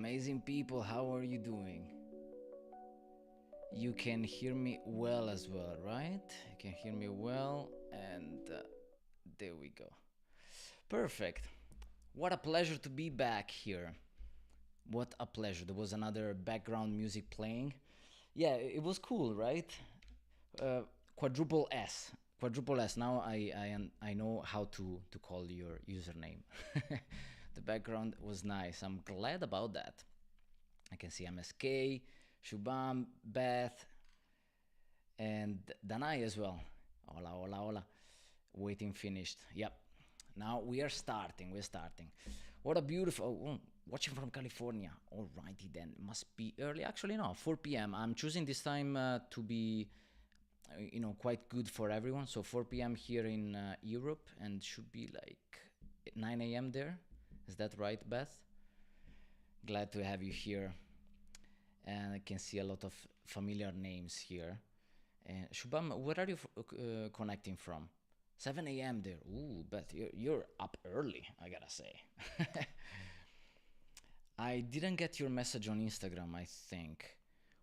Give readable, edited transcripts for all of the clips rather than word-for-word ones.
Amazing people, how are you doing? You can hear me well as well, right? You can hear me well, and there we go. Perfect. What a pleasure to be back here. What a pleasure. There was another background music playing. Yeah, it was cool, right? Uh, quadruple S. Quadruple S. Now I know how to call your username. The background was nice. I'm glad about that. I can see MSK, Shubham, Beth, and Danai as well. Hola, hola, hola. Waiting finished. Yep. Now we are starting. We're starting. What a beautiful. Oh, watching from California. Alrighty then. Must be early. Actually, no. 4 p.m. I'm choosing this time to be, quite good for everyone. So 4 p.m. here in Europe, and should be like 9 a.m. there. Is that right, Beth? Glad to have you here. And I can see a lot of familiar names here. Shubham, where are you connecting from? 7 a.m. there. Ooh, but you're up early, I gotta say. I didn't get your message on Instagram, I think.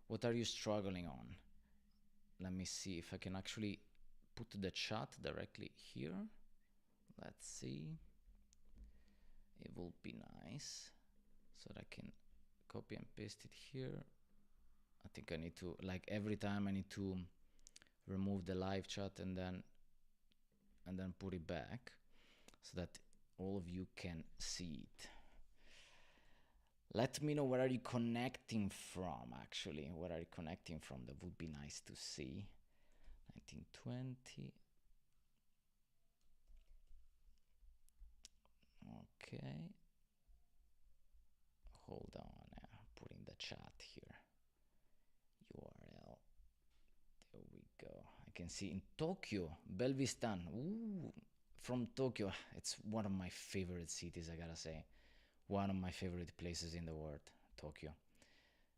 What are you struggling on? Let me see if I can actually put the chat directly here. Let's see. It will be nice. So that I can copy and paste it here. I think I need to, like every time I need to remove the live chat and then put it back so that all of you can see it. Let me know where are you connecting from, actually. Where are you connecting from? That would be nice to see. 1920. Okay. Hold on. Putting the chat here. URL. There we go. I can see in Tokyo, Belvistan. Ooh, from Tokyo. It's one of my favorite cities, I gotta say. One of my favorite places in the world, Tokyo.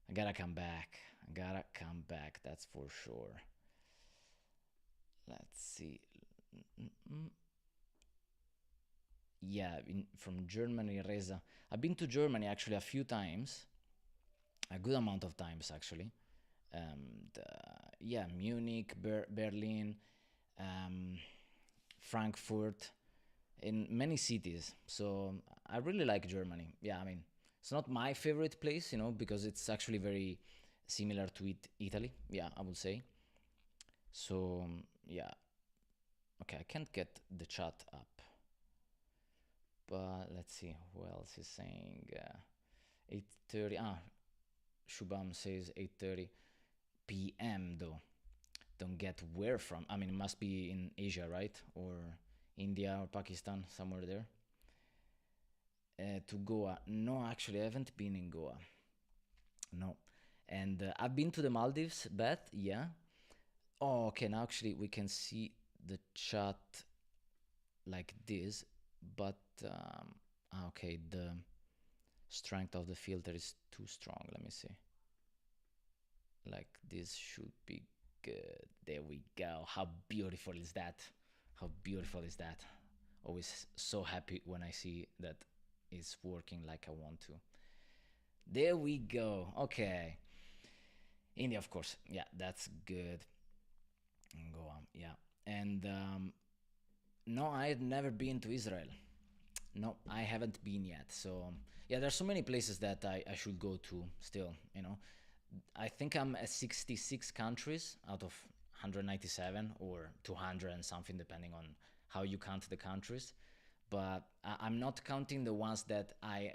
I gotta come back. That's for sure. Let's see. Mm-mm. Yeah, from Germany, Reza. I've been to Germany actually a few times, a good amount of times actually. Yeah, Munich, Berlin, um, Frankfurt, in many cities. So I really like Germany. Yeah, I mean, it's not my favorite place, because it's actually very similar to Italy. Yeah, I would say. So yeah, okay, I can't get the chat up, but let's see who else is saying 8:30. Shubham says 8:30 p.m. though. Don't get where from. I mean, it must be in Asia, right? Or India or Pakistan, somewhere there. To Goa. No, actually, I haven't been in Goa. No. And I've been to the Maldives, Beth, yeah. Oh, okay, now actually we can see the chat like this, but okay, the strength of the filter is too strong. Let me see. Like this should be good. There we go. How beautiful is that? How beautiful is that? Always so happy when I see that it's working like I want to. There we go. Okay. India, of course. Yeah, that's good. Go on. Yeah. And no, I had never been to Israel. No, I haven't been yet. So yeah, there's so many places that I should go to still. I think I'm at 66 countries out of 197 or 200 and something, depending on how you count the countries. But I'm not counting the ones that I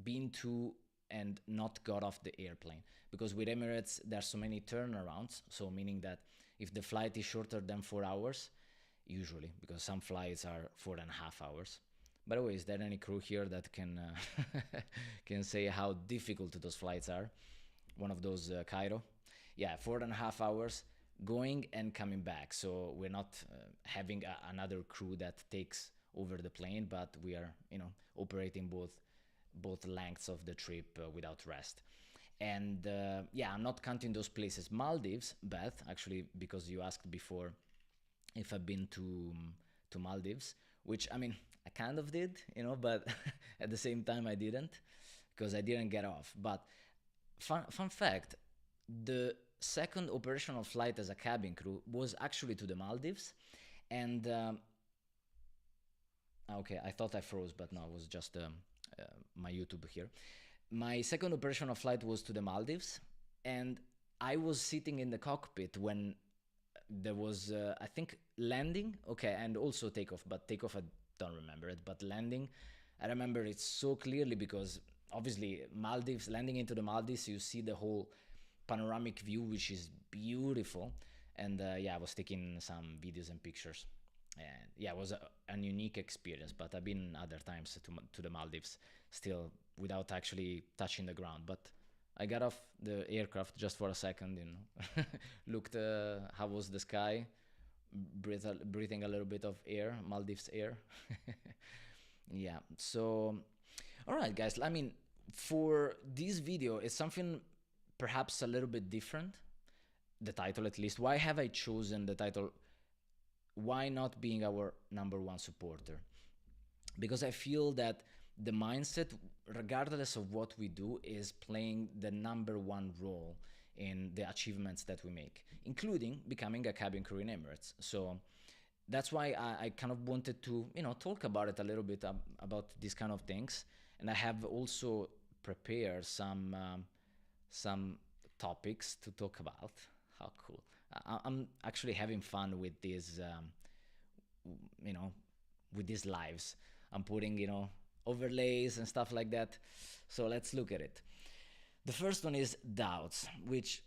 been to and not got off the airplane, because with Emirates there's so many turnarounds. So meaning that if the flight is shorter than 4 hours, usually, because some flights are 4.5 hours. By the way, is there any crew here that can can say how difficult those flights are? One of those Cairo, yeah, 4.5 hours going and coming back. So we're not having another crew that takes over the plane, but we are, operating both lengths of the trip without rest. And yeah, I'm not counting those places. Maldives, Beth, actually, because you asked before if I've been to Maldives, which I mean I kind of did, but at the same time I didn't, because I didn't get off. But fun fact, the second operational flight as a cabin crew was actually to the Maldives, and okay, I thought I froze, but no, it was just my YouTube here. My second operational flight was to the Maldives, and I was sitting in the cockpit when there was, I think, landing, okay, and also takeoff, but takeoff I don't remember it, but landing, I remember it so clearly because obviously Maldives, landing into the Maldives, you see the whole panoramic view, which is beautiful. And yeah, I was taking some videos and pictures. And yeah, it was an unique experience, but I've been other times to the Maldives still without actually touching the ground. But I got off the aircraft just for a second, looked how was the sky, breathing a little bit of air, Maldives air. Yeah, so all right, guys. I mean, for this video, it's something perhaps a little bit different. The title, at least. Why have I chosen the title? Why not being our number one supporter? Because I feel that the mindset, regardless of what we do, is playing the number one role in the achievements that we make, including becoming a cabin crew in Emirates. So that's why I kind of wanted to, talk about it a little bit about these kind of things. And I have also prepared some topics to talk about. How cool! I'm actually having fun with these, you know, with these lives. I'm putting, overlays and stuff like that. So let's look at it. The first one is doubts, which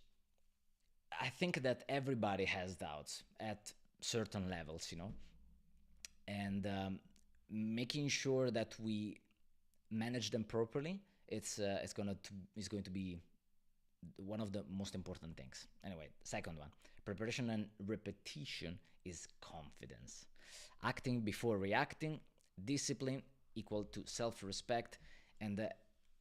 I think that everybody has doubts at certain levels, and making sure that we manage them properly. It's going to be one of the most important things. Anyway, second one, preparation and repetition is confidence. Acting before reacting, discipline equal to self-respect, and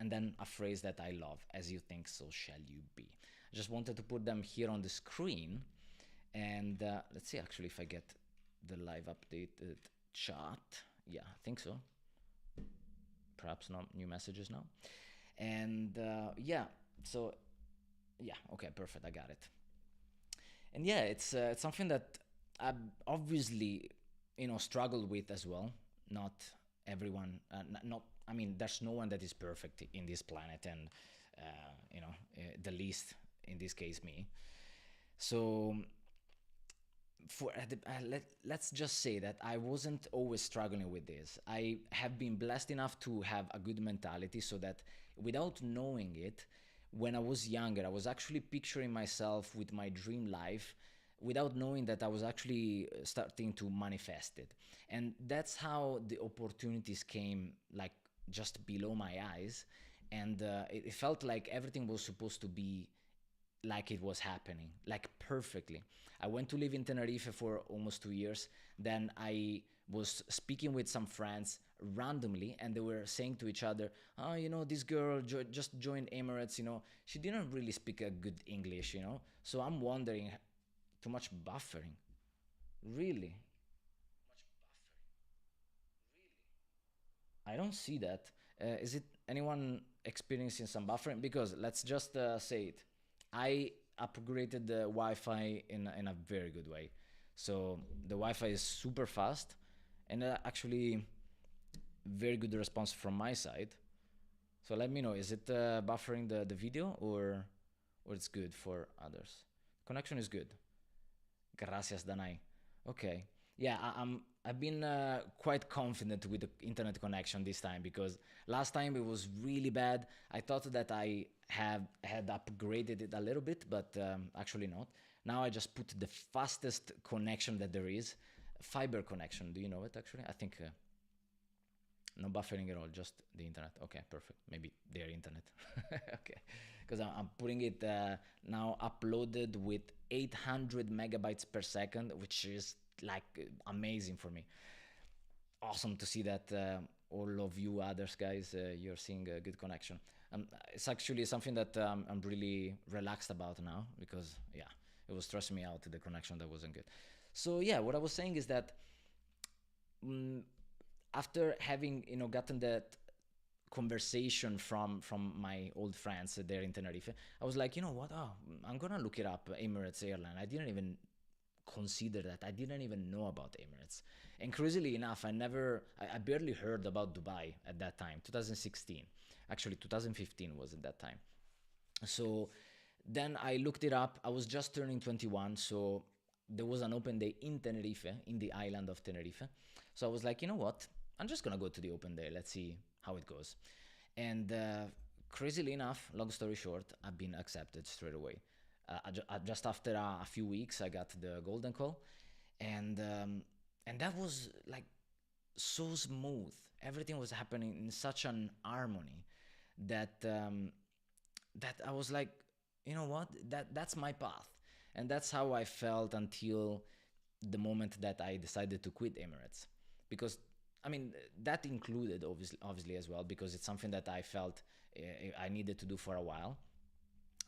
then a phrase that I love: "As you think, so shall you be." I just wanted to put them here on the screen, and let's see actually if I get the live updated chat. Yeah, I think so. Perhaps not new messages now. And yeah, so yeah, okay, perfect, I got it. And yeah, it's something that I obviously struggled with as well. Not everyone, not I mean, there's no one that is perfect in this planet, and the least in this case me. So let's just say that I wasn't always struggling with this. I have been blessed enough to have a good mentality, so that without knowing it, when I was younger, I was actually picturing myself with my dream life without knowing that I was actually starting to manifest it. And that's how the opportunities came, like just below my eyes. And it felt like everything was supposed to be like it was happening, like perfectly. I went to live in Tenerife for almost 2 years. Then I was speaking with some friends randomly, and they were saying to each other, "Oh, this girl just joined Emirates. She didn't really speak a good English. So I'm wondering, too much buffering, really? I don't see that. Is it anyone experiencing some buffering? Because let's just say it. I upgraded the Wi-Fi in a very good way. So the Wi-Fi is super fast, and actually very good response from my side. So let me know, is it buffering the video, or it's good for others? Connection is good. Gracias, Danai. Okay. Yeah, I've been quite confident with the internet connection this time, because last time it was really bad. I thought that I had upgraded it a little bit, but actually not. Now I just put the fastest connection that there is, fiber connection. Do you know it actually? I think no buffering at all, just the internet. Okay, perfect. Maybe their internet. Okay, because I'm putting it now uploaded with 800 megabytes per second, which is like amazing for me. Awesome to see that all of you others guys, you're seeing a good connection. It's actually something that I'm really relaxed about now, because yeah, it was stressing me out, the connection that wasn't good. So yeah, what I was saying is that mm after having gotten that conversation from my old friends there in Tenerife. I was like, you know what? Oh, I'm gonna look it up. Emirates airline. I didn't even consider that. I didn't even know about Emirates. And crazily enough, I barely heard about Dubai at that time, 2016. Actually, 2015 was at that time. So then I looked it up. I was just turning 21, so there was an open day in Tenerife, in the island of Tenerife. So I was like, you know what? I'm just gonna go to the open day. Let's see how it goes. And crazily enough, long story short, I've been accepted straight away. Just after a few weeks, I got the golden call, and that was like so smooth. Everything was happening in such an harmony that that I was like, you know what? That's my path, and that's how I felt until the moment that I decided to quit Emirates, because I mean that included obviously as well, because it's something that I felt I needed to do for a while.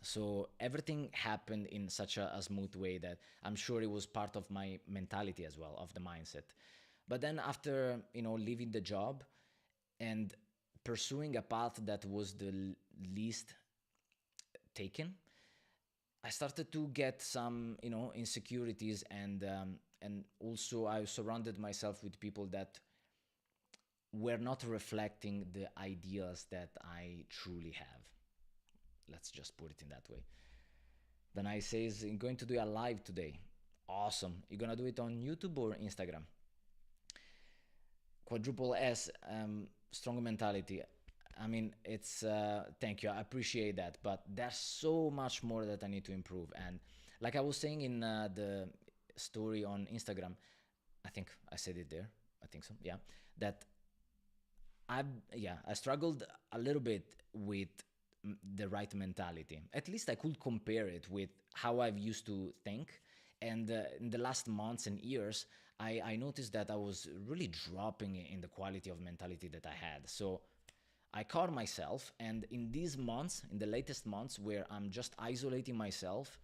So everything happened in such a smooth way that I'm sure it was part of my mentality as well, of the mindset. But then after leaving the job and pursuing a path that was the least taken, I started to get some insecurities, and also I surrounded myself with people that were not reflecting the ideals that I truly have. Let's just put it in that way. Then I says, I'm going to do a live today. Awesome. You're gonna do it on YouTube or Instagram? Quadruple S, strong mentality. I mean, it's thank you. I appreciate that, but there's so much more that I need to improve. And like I was saying in the story on Instagram, I think I said it there. I think so. Yeah, that I struggled a little bit with the right mentality. At least I could compare it with how I've used to think. And in the last months and years, I noticed that I was really dropping in the quality of mentality that I had. So I caught myself, and in these months, in the latest months, where I'm just isolating myself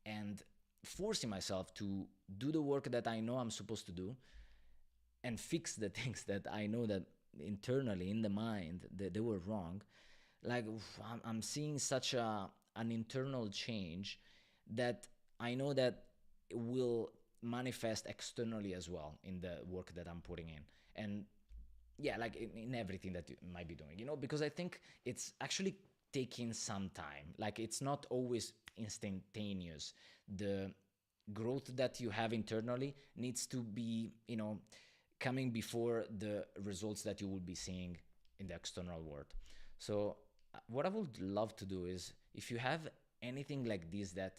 and forcing myself to do the work that I know I'm supposed to do, and fix the things that I know that internally in the mind that they were wrong. Like I'm seeing such an internal change that I know that it will manifest externally as well in the work that I'm putting in. And yeah, like in everything that you might be doing, because I think it's actually taking some time. Like it's not always instantaneous. The growth that you have internally needs to be coming before the results that you will be seeing in the external world. So what I would love to do is, if you have anything like this, that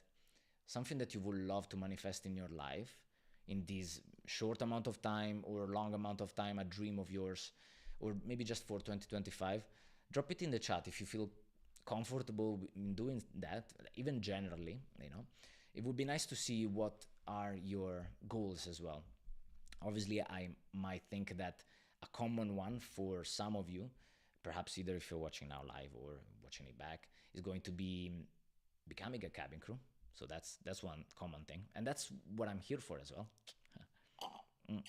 something that you would love to manifest in your life in this short amount of time or long amount of time, a dream of yours, or maybe just for 2025, drop it in the chat if you feel comfortable in doing that. Even generally, it would be nice to see what are your goals as well. Obviously, I might think that a common one for some of you, perhaps either if you're watching now live or watching it back, is going to be becoming a cabin crew. So that's one common thing, and that's what I'm here for as well. Mm.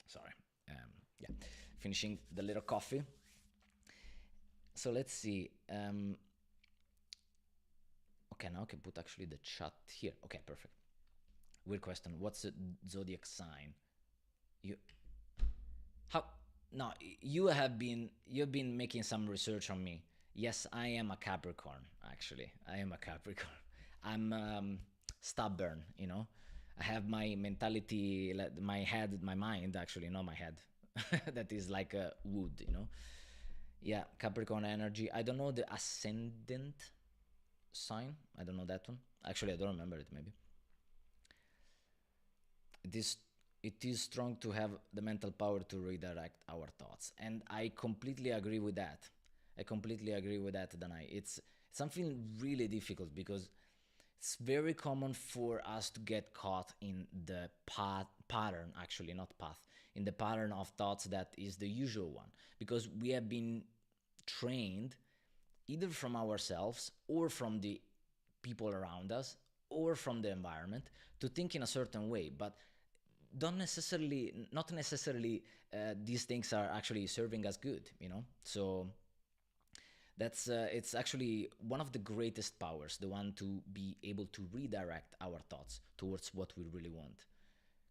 Sorry. Yeah, finishing the little coffee. So let's see. Okay, now I can put actually the chat here. Okay, perfect. Weird question. What's the zodiac sign? You how? No, you've been making some research on me. Yes, I am a Capricorn. Actually, I am a Capricorn. I'm stubborn. I have my mentality, like my head, my mind. Actually, not my head. That is like a wood. Yeah, Capricorn energy. I don't know the ascendant sign. I don't know that one. Actually, I don't remember it. Maybe it is. It is strong to have the mental power to redirect our thoughts, and I completely agree with that. I completely agree with that, Danai. It's something really difficult because it's very common for us to get caught in the pattern, actually, not path, in the pattern of thoughts that is the usual one, because we have been trained either from ourselves or from the people around us or from the environment to think in a certain way, but don't necessarily not necessarily these things are actually serving us good. So That's it's actually one of the greatest powers, the one to be able to redirect our thoughts towards what we really want.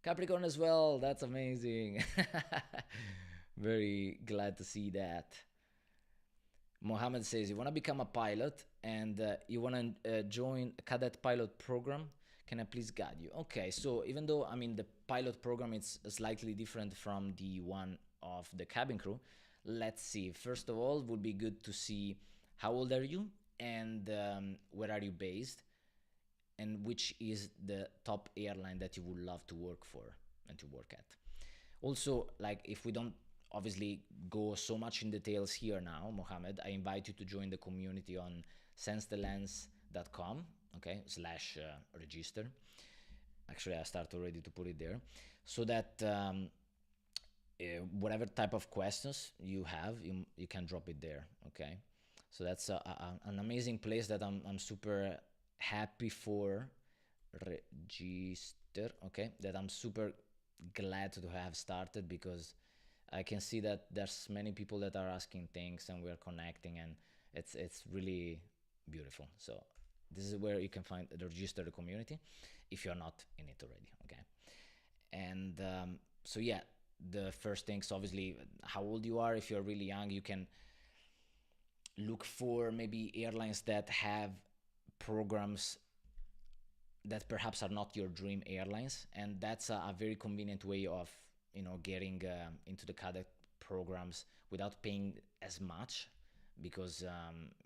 Capricorn as well. That's amazing. Very glad to see that. Mohammed says you want to become a pilot and you want to join a cadet pilot program. Can I please guide you? Okay, so even though I mean the pilot program is slightly different from the one of the cabin crew, let's see. First of all, would be good to see how old are you and where are you based and which is the top airline that you would love to work for and to work at. Also, like if we don't obviously go so much in details here now, Mohammed, I invite you to join the community on sensethelens.com, okay, slash register. Actually, I start already to put it there so that whatever type of questions you have, you can drop it there, okay? So that's an amazing place that I'm super happy for register, okay? That I'm super glad to have started because I can see that there's many people that are asking things and we're connecting and it's really beautiful. So this is where you can find the register the community if you're not in it already, okay? And so yeah, the first things obviously how old you are. If you're really young, you can look for maybe airlines that have programs that perhaps are not your dream airlines, and that's a very convenient way of getting into the cadet programs without paying as much because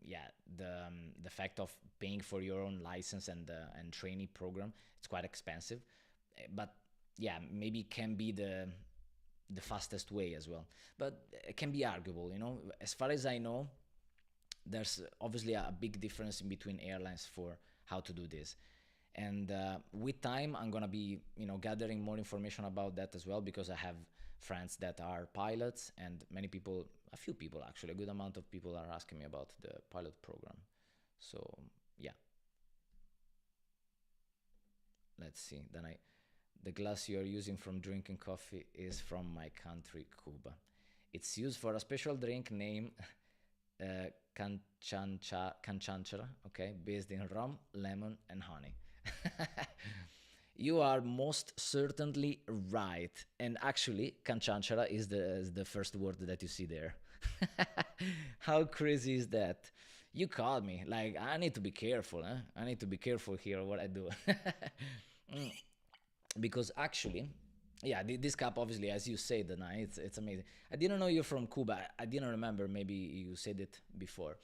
yeah, the fact of paying for your own license and trainee program, it's quite expensive. But yeah, maybe it can be the fastest way as well, but it can be arguable. As far as I know, there's obviously a big difference in between airlines for how to do this. And with time, I'm gonna be gathering more information about that as well because I have friends that are pilots and many people, a few people actually, a good amount of people are asking me about the pilot program. So yeah, let's see. Then the glass you are using from drinking coffee is from my country, Cuba. It's used for a special drink named canchanchara, okay, based in rum, lemon, and honey. You are most certainly right. And actually, canchanchara is the first word that you see there. How crazy is that? You called me. Like, I need to be careful, huh? I need to be careful here what I do. Mm, because actually, yeah, this cup obviously, as you said, Dana, it's amazing. I didn't know you're from Cuba. I didn't remember. Maybe you said it before.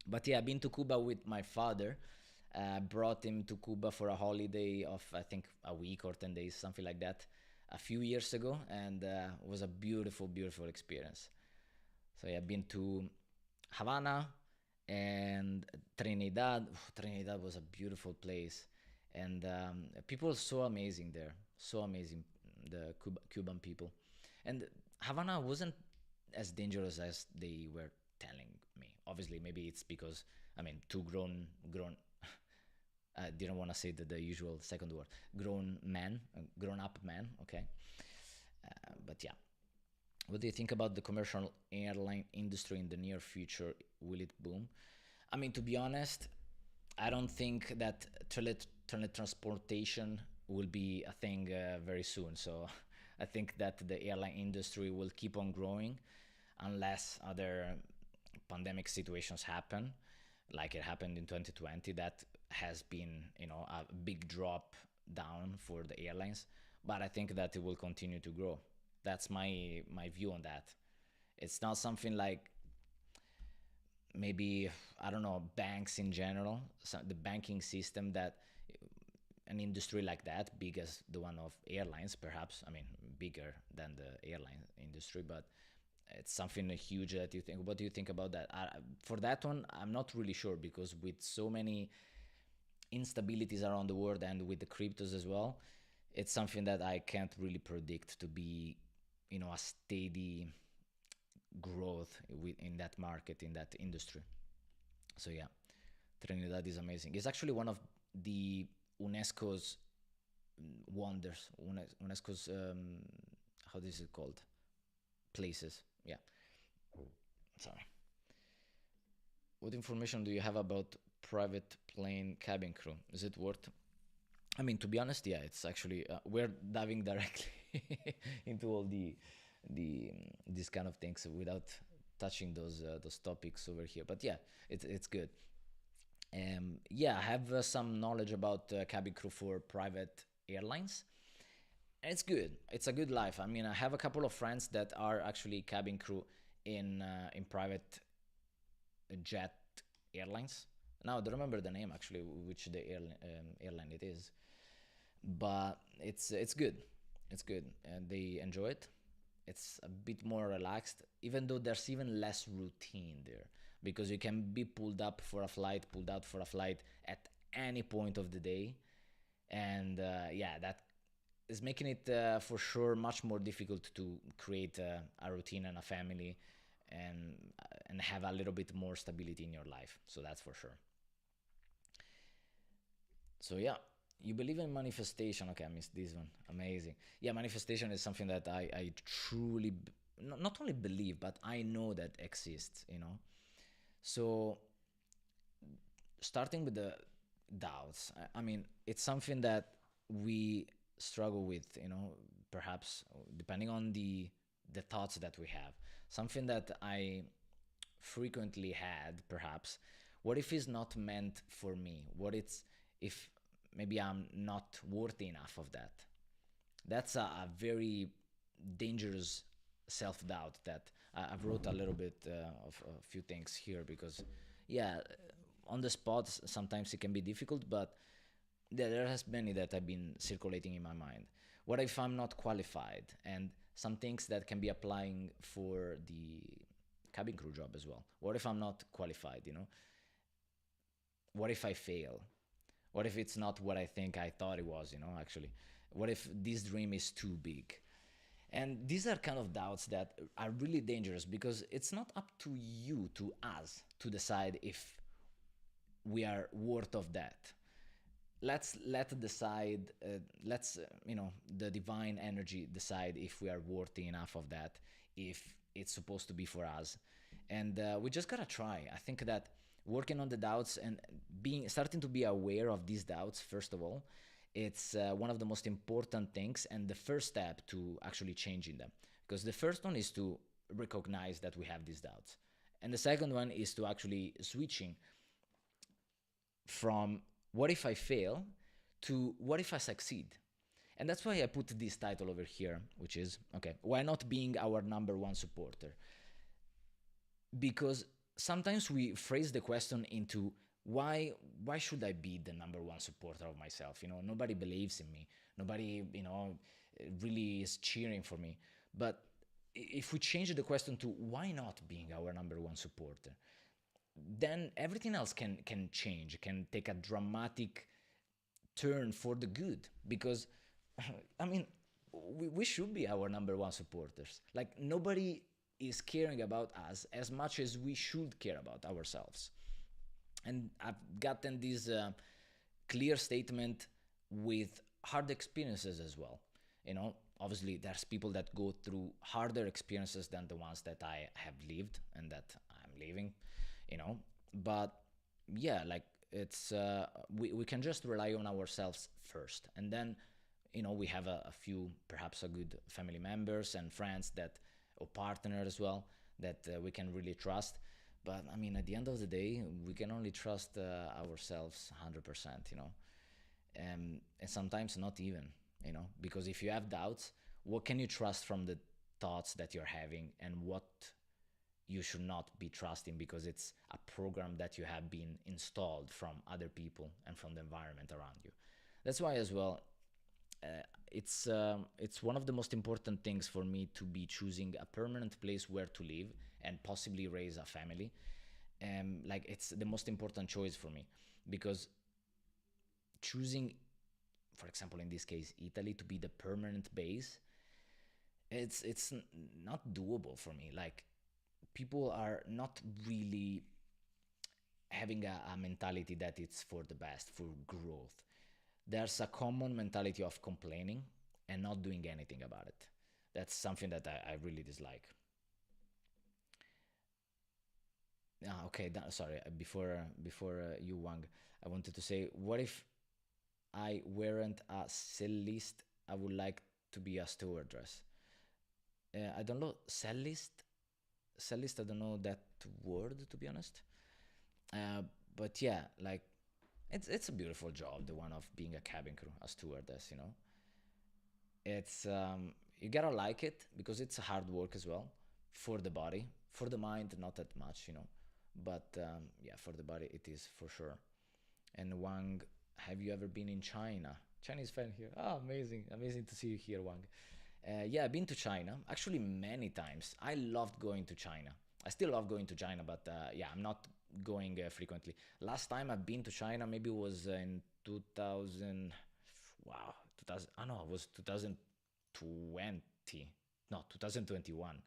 But yeah, I've been to Cuba with my father. Brought him to Cuba for a holiday of I think a week or 10 days, something like that, a few years ago, and it was a beautiful, beautiful experience. So yeah, I've been to Havana and Trinidad. Trinidad was a beautiful place, and people are so amazing there, so amazing, the Cuban people, and Havana wasn't as dangerous as they were telling me. Obviously, maybe it's because I mean, two grown. I didn't want to say the usual second word. Grown up man. Okay, but yeah, what do you think about the commercial airline industry in the near future? Will it boom? I mean, to be honest, I don't think that teletransportation will be a thing very soon. So I think that the airline industry will keep on growing unless other pandemic situations happen, like it happened in 2020. That has been, a big drop down for the airlines. But I think that it will continue to grow. That's my view on that. It's not something like maybe I don't know banks in general, so the banking system that an industry like that, big as the one of airlines, perhaps. I mean, bigger than the airline industry, but it's something huge that you think. What do you think about that? For that one, I'm not really sure because with so many instabilities around the world and with the cryptos as well, it's something that I can't really predict to be, a steady growth in that market, in that industry. So yeah, Trinidad is amazing. It's actually one of the UNESCO's wonders. UNESCO's how is it called? Places. Yeah. Sorry. What information do you have about private plane cabin crew? Is it worth? I mean, to be honest, yeah, it's actually we're diving directly into all these kind of things without touching those topics over here. But yeah, it's good. Yeah, I have some knowledge about cabin crew for private airlines. And it's good. It's a good life. I mean, I have a couple of friends that are actually cabin crew in private jet airlines. Now I don't remember the name actually, which the airline it is, but it's good. It's good, and they enjoy it. It's a bit more relaxed, even though there's even less routine there because you can be pulled up for a flight, pulled out for a flight at any point of the day, and yeah, that is making it for sure much more difficult to create a routine and a family and and have a little bit more stability in your life. So that's for sure. So yeah, you believe in manifestation. Okay, I missed this one. Amazing. Yeah, manifestation is something that I truly not only believe, but I know that exists. So starting with the doubts, I mean, it's something that we struggle with. Perhaps depending on the thoughts that we have. Something that I frequently had, perhaps, what if it's not meant for me? What it's if maybe I'm not worthy enough of that? That's a very dangerous self-doubt that I've wrote a little bit of a few things here because, yeah, on the spot sometimes it can be difficult, but there has many that have been circulating in my mind. What if I'm not qualified? And some things that can be applying for the cabin crew job as well. What if I'm not qualified? What if I fail? What if it's not what I think I thought it was? Actually, what if this dream is too big? And these are kind of doubts that are really dangerous because it's not up to you, to us, to decide if we are worth of that. Let's decide. Let's the divine energy decide if we are worthy enough of that, if it's supposed to be for us, and we just gotta try. I think that working on the doubts and being starting to be aware of these doubts first of all, it's one of the most important things and the first step to actually changing them. Because the first one is to recognize that we have these doubts, and the second one is to actually switching from what if I fail to what if I succeed. And that's why I put this title over here, which is okay, why not being our number one supporter? Because sometimes we phrase the question into why should I be the number one supporter of myself? Nobody believes in me. Nobody, really is cheering for me. But if we change the question to why not being our number one supporter, then everything else can change, can take a dramatic turn for the good. Because I mean, we should be our number one supporters. Like nobody is caring about us as much as we should care about ourselves. And I've gotten this clear statement with hard experiences as well. Obviously, there's people that go through harder experiences than the ones that I have lived and that I'm living, But yeah, like it's we can just rely on ourselves first, and then we have a few, perhaps a good family members and friends that or partner as well that we can really trust. But I mean, at the end of the day, we can only trust ourselves 100%, and sometimes not even, because if you have doubts, what can you trust from the thoughts that you're having, and what you should not be trusting because it's a program that you have been installed from other people and from the environment around you. That's why as well, it's one of the most important things for me to be choosing a permanent place where to live and possibly raise a family. Like it's the most important choice for me because choosing, for example, in this case, Italy to be the permanent base, it's not doable for me. Like people are not really having a mentality that it's for the best, for growth. There's a common mentality of complaining and not doing anything about it. That's something that I really dislike. Okay, sorry. Before you, Wang, I wanted to say, what if I weren't a cellist? I would like to be a stewardess. I don't know cellist. Cellist. I don't know that word, to be honest. Uh, but yeah, like it's a beautiful job, the one of being a cabin crew, a stewardess. It's you gotta like it because it's hard work as well for the body, for the mind, not that much. But yeah, for the body, it is for sure. And Wang, have you ever been in China? Chinese fan here. Oh, amazing. Amazing to see you here, Wang. Yeah, I've been to China actually many times. I loved going to China. I still love going to China, but yeah, I'm not going frequently. Last time I've been to China maybe was in 2000. Wow, 2000. I know it was 2020. No, 2021.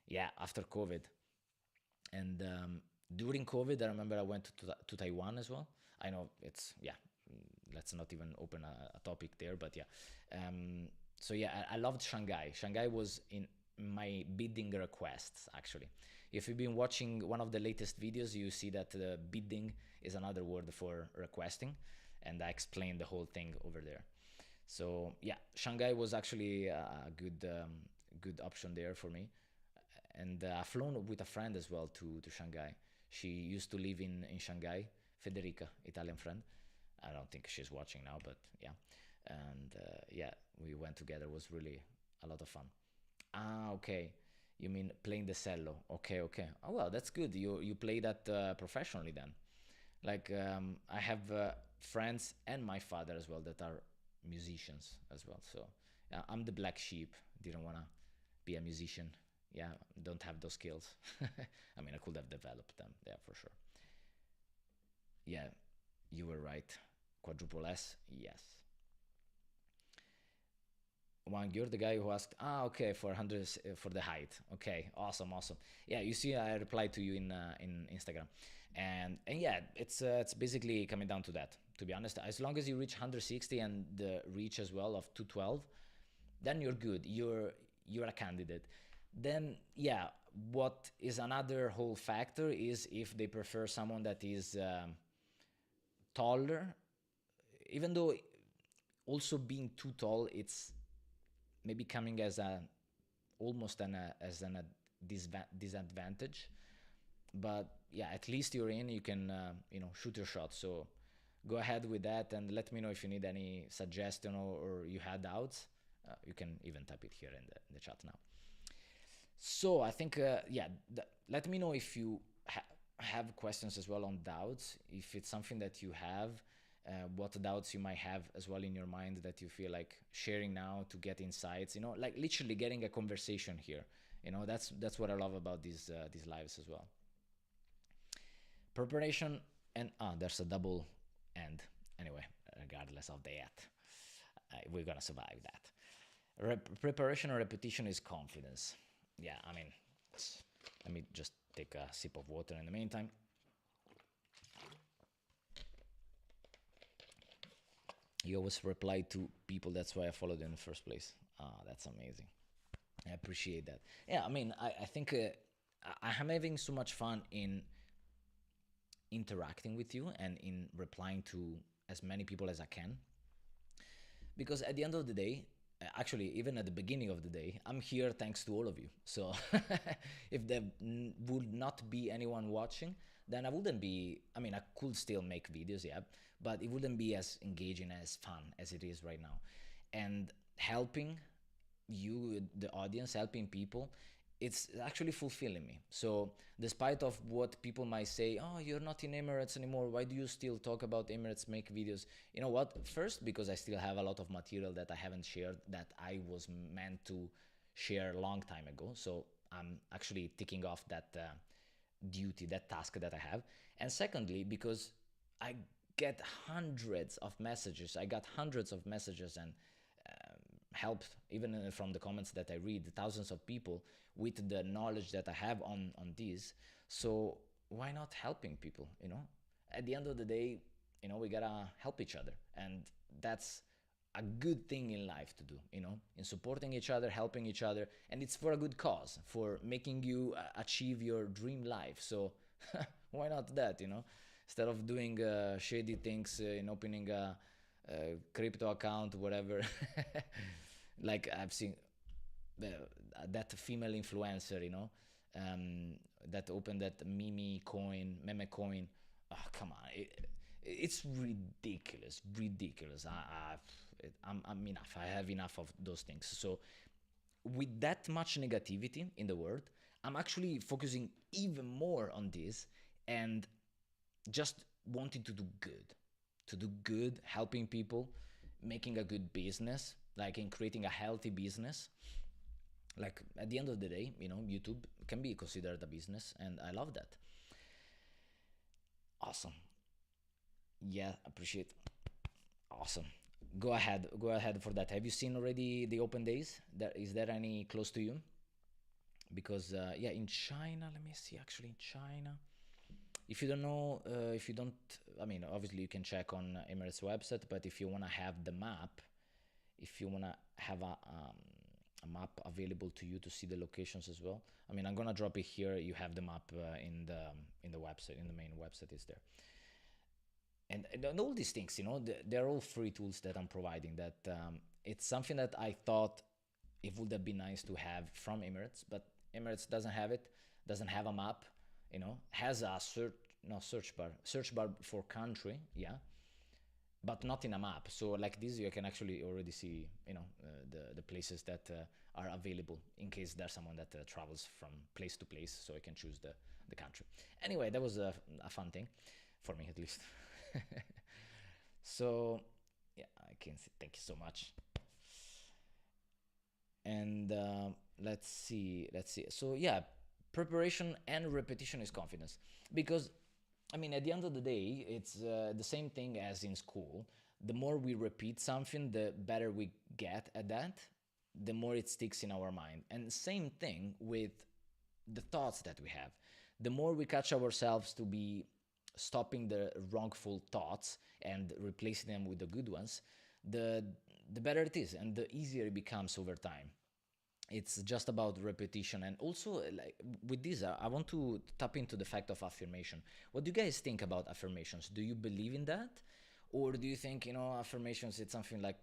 Yeah, after COVID. And during COVID, I remember I went to Taiwan as well. I know it's, yeah, let's not even open a topic there, but yeah. So yeah, I loved Shanghai. Shanghai was in my bidding requests, actually. If you've been watching one of the latest videos, you see that bidding is another word for requesting, and I explained the whole thing over there. So yeah, Shanghai was actually a good option there for me. And I've flown with a friend as well to Shanghai. She used to live in Shanghai, Federica, Italian friend. I don't think she's watching now, but yeah. And yeah, we went together. It was really a lot of fun. Ah, okay. You mean playing the cello? Okay, okay. Oh well, that's good. You play that professionally then. Like I have friends and my father as well that are musicians as well. So yeah, I'm the black sheep. Didn't wanna be a musician. Yeah, don't have those skills. I mean, I could have developed them. Yeah, for sure. Yeah, you were right. Quadruple S. Yes. Wang, you're the guy who asked. Ah, okay, for hundreds for the height. Okay, awesome, awesome. Yeah, you see, I replied to you in Instagram, and yeah, it's basically coming down to that. To be honest, as long as you reach 160 and the reach as well of 212, then you're good. You're a candidate. Then yeah, what is another whole factor is if they prefer someone that is taller, even though also being too tall, it's maybe coming as a almost as an disadvantage. But yeah, at least you're in. You can shoot your shot. So go ahead with that and let me know if you need any suggestion or you had doubts. You can even type it here in the chat now. So I think yeah, let me know if you have questions as well on doubts. If it's something that you have, what doubts you might have as well in your mind that you feel like sharing now to get insights. Like literally getting a conversation here. That's what I love about these lives as well. Preparation and there's a double end. Anyway, regardless of that, we're gonna survive that. Preparation or repetition is confidence. Yeah, I mean, let me just take a sip of water in the meantime. You always reply to people. That's why I followed you in the first place. Ah, that's amazing. I appreciate that. Yeah, I mean, I think I'm having so much fun in interacting with you and in replying to as many people as I can. Because at the end of the day, actually, even at the beginning of the day, I'm here thanks to all of you. So if there would not be anyone watching, then I wouldn't be. I mean, I could still make videos, yeah, but it wouldn't be as engaging, as fun as it is right now. And helping you, the audience, helping people, it's actually fulfilling me. So despite of what people might say, oh, you're not in Emirates anymore, why do you still talk about Emirates, make videos? You know what, first, because I still have a lot of material that I haven't shared that I was meant to share a long time ago. So I'm actually ticking off that duty, that task that I have. And secondly, because I get hundreds of messages, I got hundreds of messages and help, even from the comments that I read, thousands of people with the knowledge that I have on this. So why not helping people? At the end of the day, we gotta help each other, and that's a good thing in life to do. In supporting each other, helping each other, and it's for a good cause, for making you achieve your dream life. So Why not that, instead of doing shady things in opening a crypto account, whatever. Like I've seen the, that female influencer, um, that opened that meme coin. Oh, come on, it's ridiculous, ridiculous. I'm enough. I have enough of those things. So with that much negativity in the world, I'm actually focusing even more on this and just wanting to do good, helping people, making a good business, like in creating a healthy business. Like at the end of the day, YouTube can be considered a business, and I love that. Awesome. Yeah, appreciate. Awesome. Go ahead for that. Have you seen already the open days? Is there any close to you? Because yeah, in China, let me see. Actually, in China, if you don't know, if you don't, I mean, obviously you can check on Emirates website. But if you wanna have the map, if you wanna have a map available to you to see the locations as well. I mean, I'm gonna drop it here. You have the map in the website, in the main website is there. And all these things, they're all free tools that I'm providing. That it's something that I thought it would have been nice to have from Emirates, but Emirates doesn't have it, doesn't have a map, has a search bar for country, yeah, but not in a map. So like this, you can actually already see, the places that are available in case there's someone that travels from place to place, so I can choose the country. Anyway, that was a fun thing for me at least. So yeah, I can say thank you so much. And let's see. So yeah, preparation and repetition is confidence, because I mean, at the end of the day, it's the same thing as in school. The more we repeat something, the better we get at that, the more it sticks in our mind. And same thing with the thoughts that we have. The more we catch ourselves to be stopping the wrongful thoughts and replacing them with the good ones, the the better it is, and the easier it becomes over time. It's just about repetition. And also, like with this, I want to tap into the fact of affirmation. What do you guys think about affirmations? Do you believe in that, or do you think, affirmations, it's something like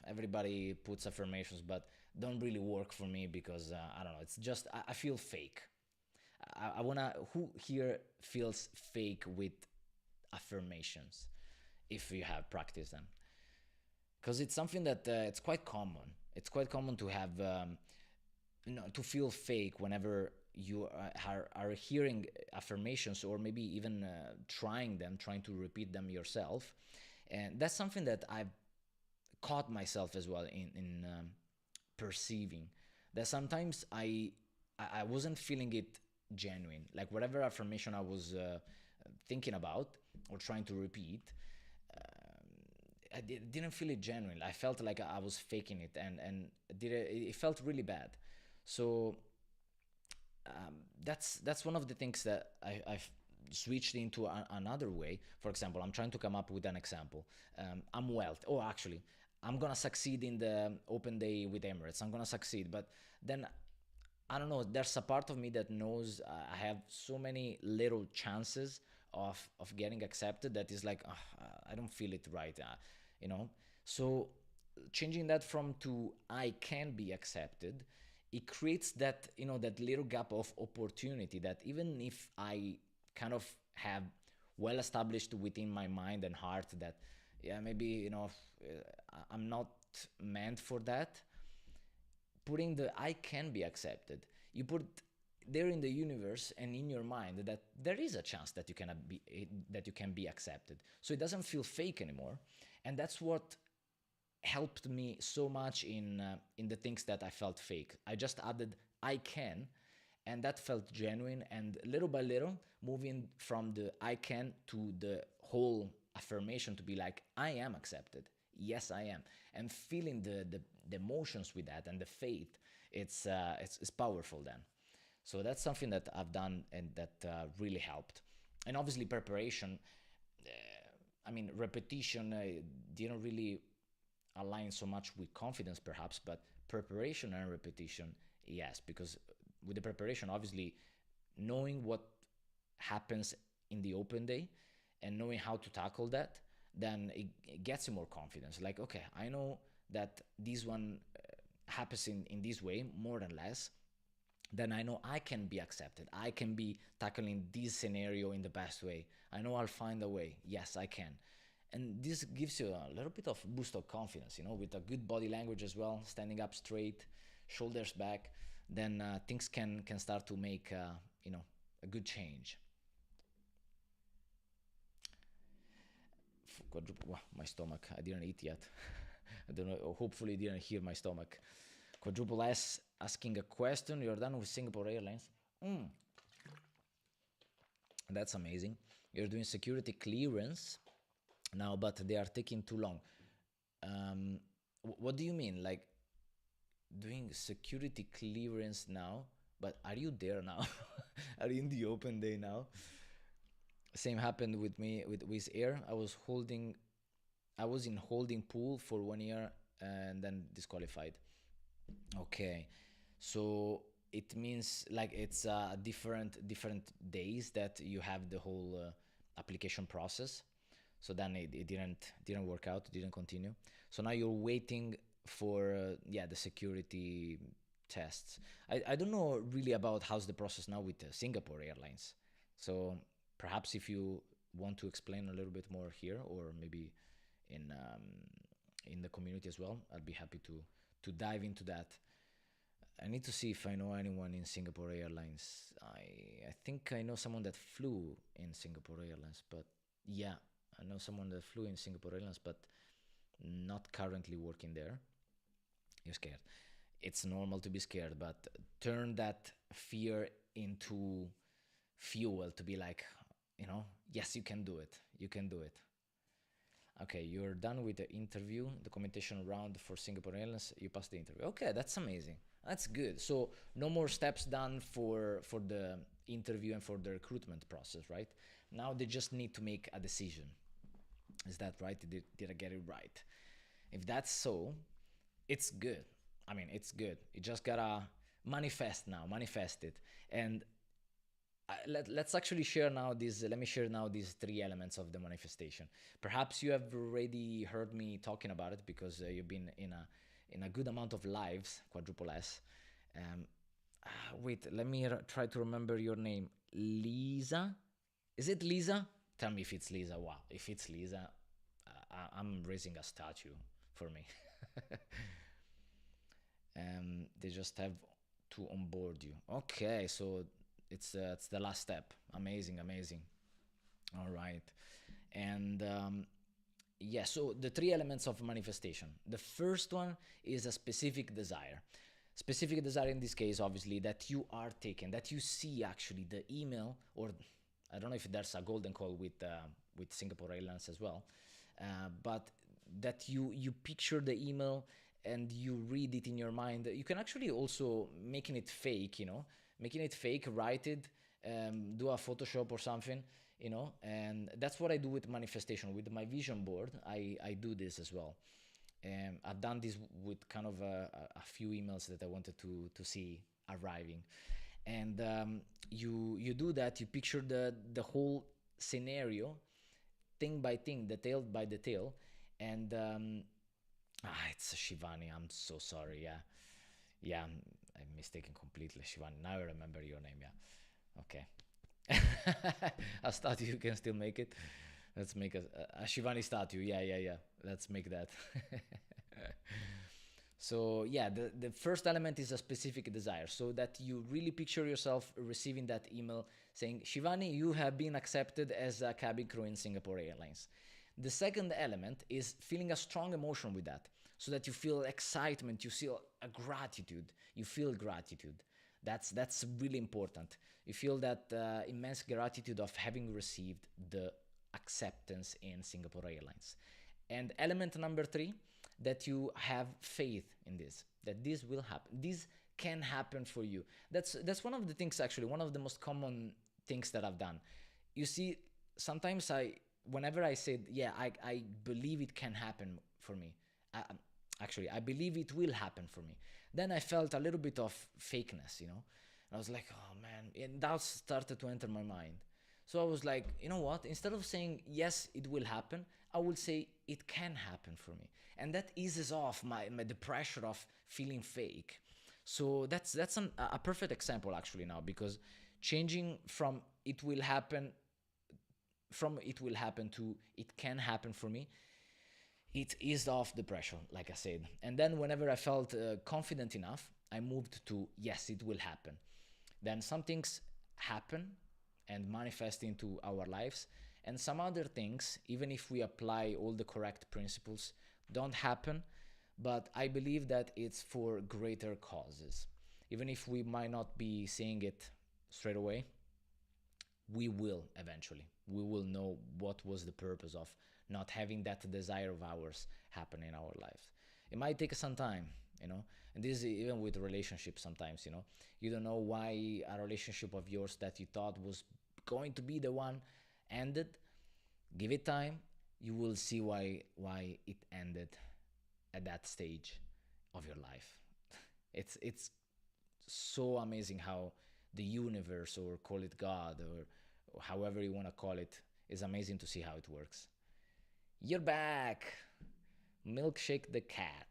everybody puts affirmations but don't really work for me because I don't know, it's just I feel fake. I wanna, who here feels fake with affirmations, if you have practiced them? Because it's something that it's quite common. It's quite common to have to feel fake whenever you are hearing affirmations, or maybe even trying to repeat them yourself. And that's something that I've caught myself as well in perceiving, that sometimes I wasn't feeling it genuine, like whatever affirmation I was thinking about or trying to repeat. Didn't feel it genuine. I felt like I was faking it, and it felt really bad. So that's one of the things that I've switched into another way. For example, I'm trying to come up with an example. I'm wealth. Oh, actually, I'm gonna succeed in the open day with Emirates. I'm gonna succeed, but then I don't know. There's a part of me that knows I have so many little chances of getting accepted, that is like, I don't feel it right, you know. So changing that from to I can be accepted, it creates that, that little gap of opportunity, that even if I kind of have well established within my mind and heart that, yeah, maybe, I'm not meant for that, putting the I can be accepted, you put there in the universe and in your mind that there is a chance that you can be accepted, so it doesn't feel fake anymore. And that's what helped me so much in the things that I felt fake. I just added I can, and that felt genuine. And little by little, moving from the I can to the whole affirmation to be like I am accepted. Yes, I am, and feeling the emotions with that and the faith. It's powerful then. So that's something that I've done, and that really helped. And obviously preparation. I mean, repetition didn't really align so much with confidence perhaps, but preparation and repetition, yes, because with the preparation, obviously knowing what happens in the open day and knowing how to tackle that, then it gets you more confidence. Like, okay, I know that this one happens in this way, more than less. Then I know I can be accepted. I can be tackling this scenario in the best way. I know I'll find a way. Yes, I can. And this gives you a little bit of boost of confidence, with a good body language as well, standing up straight, shoulders back. Then things can start to make a good change. Quadruple. Wow, my stomach. I didn't eat yet. I don't know. Hopefully, you didn't hear my stomach. Quadruple S asking a question. You're done with Singapore Airlines. That's amazing. You're doing security clearance now, but they are taking too long. What do you mean? Like doing security clearance now, but are you there now? Are you in the open day now? Same happened with me with Wizz Air. I was in holding pool for 1 year and then disqualified. Okay, so it means like it's different days that you have the whole application process. So then it didn't work out, didn't continue. So now you're waiting for the security tests. I don't know really about how's the process now with Singapore Airlines. So perhaps if you want to explain a little bit more here, or maybe in in the community as well, I'll be happy to dive into that. I need to see if I know anyone in Singapore Airlines. I think I know someone that flew in Singapore Airlines, but yeah, I know someone that flew in Singapore Airlines, but not currently working there. You're scared. It's normal to be scared, but turn that fear into fuel to be like, yes, you can do it. You can do it. Okay, you're done with the interview, documentation round for Singapore Airlines. You passed the interview. Okay, that's amazing. That's good. So no more steps done for the interview and for the recruitment process, right? Now they just need to make a decision. Is that right? Did I get it right? If that's so, it's good. I mean, it's good. You just gotta manifest it. And let's actually share now these. Let me share now these three elements of the manifestation. Perhaps you have already heard me talking about it because you've been in a good amount of lives, quadruple S. Um, Wait, let me try to remember your name. Lisa? Is it Lisa? Tell me if it's Lisa. Wow, if it's Lisa, I'm raising a statue for me. They just have to onboard you. Okay, so it's the last step. Amazing, amazing. All right, and yeah. So the three elements of manifestation. The first one is a specific desire. Specific desire in this case, obviously, that you are taken, that you see actually the email, or I don't know if there's a golden call with Singapore Airlines as well, but that you picture the email and you read it in your mind. You can actually also making it fake, making it fake, write it, do a Photoshop or something, and that's what I do with manifestation. With my vision board, I do this as well. I've done this with kind of a few emails that I wanted to see arriving, and you do that. You picture the whole scenario, thing by thing, detail by detail, and it's Shivani. I'm so sorry. Yeah, I'm mistaken completely, Shivani. Now I remember your name. Yeah, okay. A statue, you can still make it. Let's make a Shivani statue. Yeah. Let's make that. So yeah, the first element is a specific desire, so that you really picture yourself receiving that email saying, Shivani, you have been accepted as a cabin crew in Singapore Airlines. The second element is feeling a strong emotion with that, so that you feel excitement, you feel a gratitude, you feel gratitude. That's really important. You feel that immense gratitude of having received the acceptance in Singapore Airlines. And element number three, that you have faith in this, that this will happen. This can happen for you. That's one of the things, actually, one of the most common things that I've done. You see, sometimes whenever I said, yeah, I believe it can happen for me. I believe it will happen for me. Then I felt a little bit of fakeness, And I was like, oh man, and that started to enter my mind. So I was like, you know what? Instead of saying yes, it will happen, I will say it can happen for me, and that eases off the pressure of feeling fake. So a perfect example actually now, because changing from it will happen to it can happen for me, it eased off the pressure, like I said. And then whenever I felt confident enough, I moved to yes, it will happen. Then some things happen and manifest into our lives, and some other things, even if we apply all the correct principles, don't happen. But I believe that it's for greater causes. Even if we might not be seeing it straight away, we will eventually. We will know what was the purpose of not having that desire of ours happen in our lives. It might take some time, you know, and this is even with relationships sometimes, you know. You don't know why a relationship of yours that you thought was going to be the one ended. Give it time. You will see why it ended at that stage of your life. It's so amazing how the universe, or call it God, or however you want to call it, is amazing to see how it works. You're back, Milkshake the cat.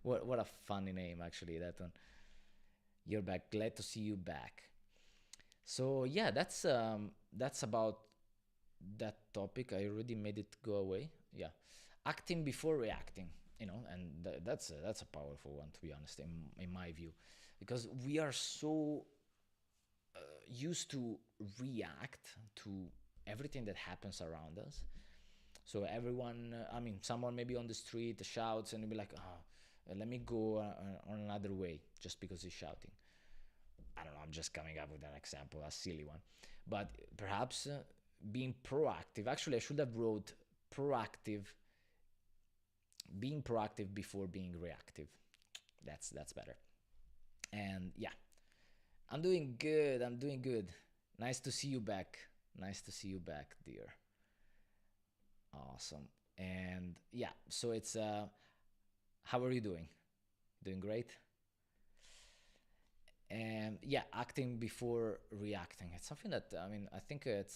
What a funny name, actually, that one. You're back. Glad to see you back. So yeah, that's about that topic. I already made it go away. Yeah, acting before reacting. You know, and that's a powerful one, to be honest, in my view, because we are so used to react to everything that happens around us. So everyone, I mean, someone maybe on the street shouts, and you'll be like, let me go on another way just because he's shouting. I don't know, I'm just coming up with an example, a silly one. But perhaps being proactive, actually, I should have wrote proactive, being proactive before being reactive. That's better. And yeah, I'm doing good. I'm doing good. Nice to see you back. Nice to see you back, dear. Awesome. And yeah, so it's how are you doing? Doing great? And yeah, acting before reacting. It's something that, I mean, I think it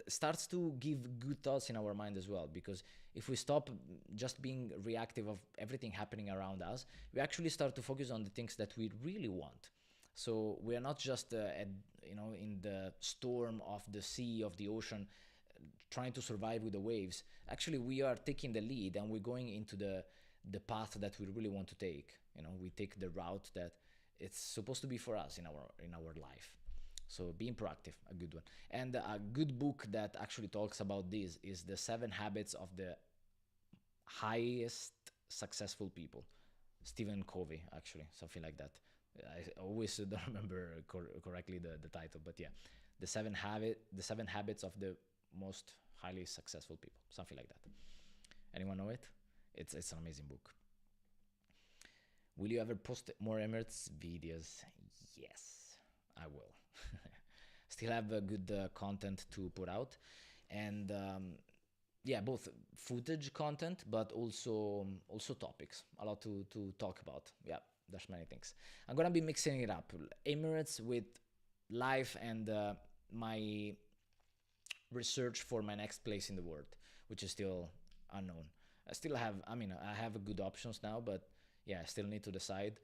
starts to give good thoughts in our mind as well, because if we stop just being reactive of everything happening around us, we actually start to focus on the things that we really want. So we are not just in the storm of the sea, of the ocean, trying to survive with the waves. Actually, we are taking the lead, and we're going into the path that we really want to take. You know, we take the route that it's supposed to be for us in our life. So being proactive, a good one. And a good book that actually talks about this is The Seven Habits of the Highest Successful People. Stephen Covey, actually, something like that. I always don't remember correctly the title, but yeah, the seven habits of the most highly successful people, something like that. Anyone know it? It's an amazing book. Will you ever post more Emirates videos? Yes, I will. Still have good content to put out, and yeah, both footage content, but also topics. A lot to talk about. Yeah, there's many things. I'm gonna be mixing it up. Emirates with life and my research for my next place in the world, which is still unknown. I mean, I have good options now, but yeah, I still need to decide.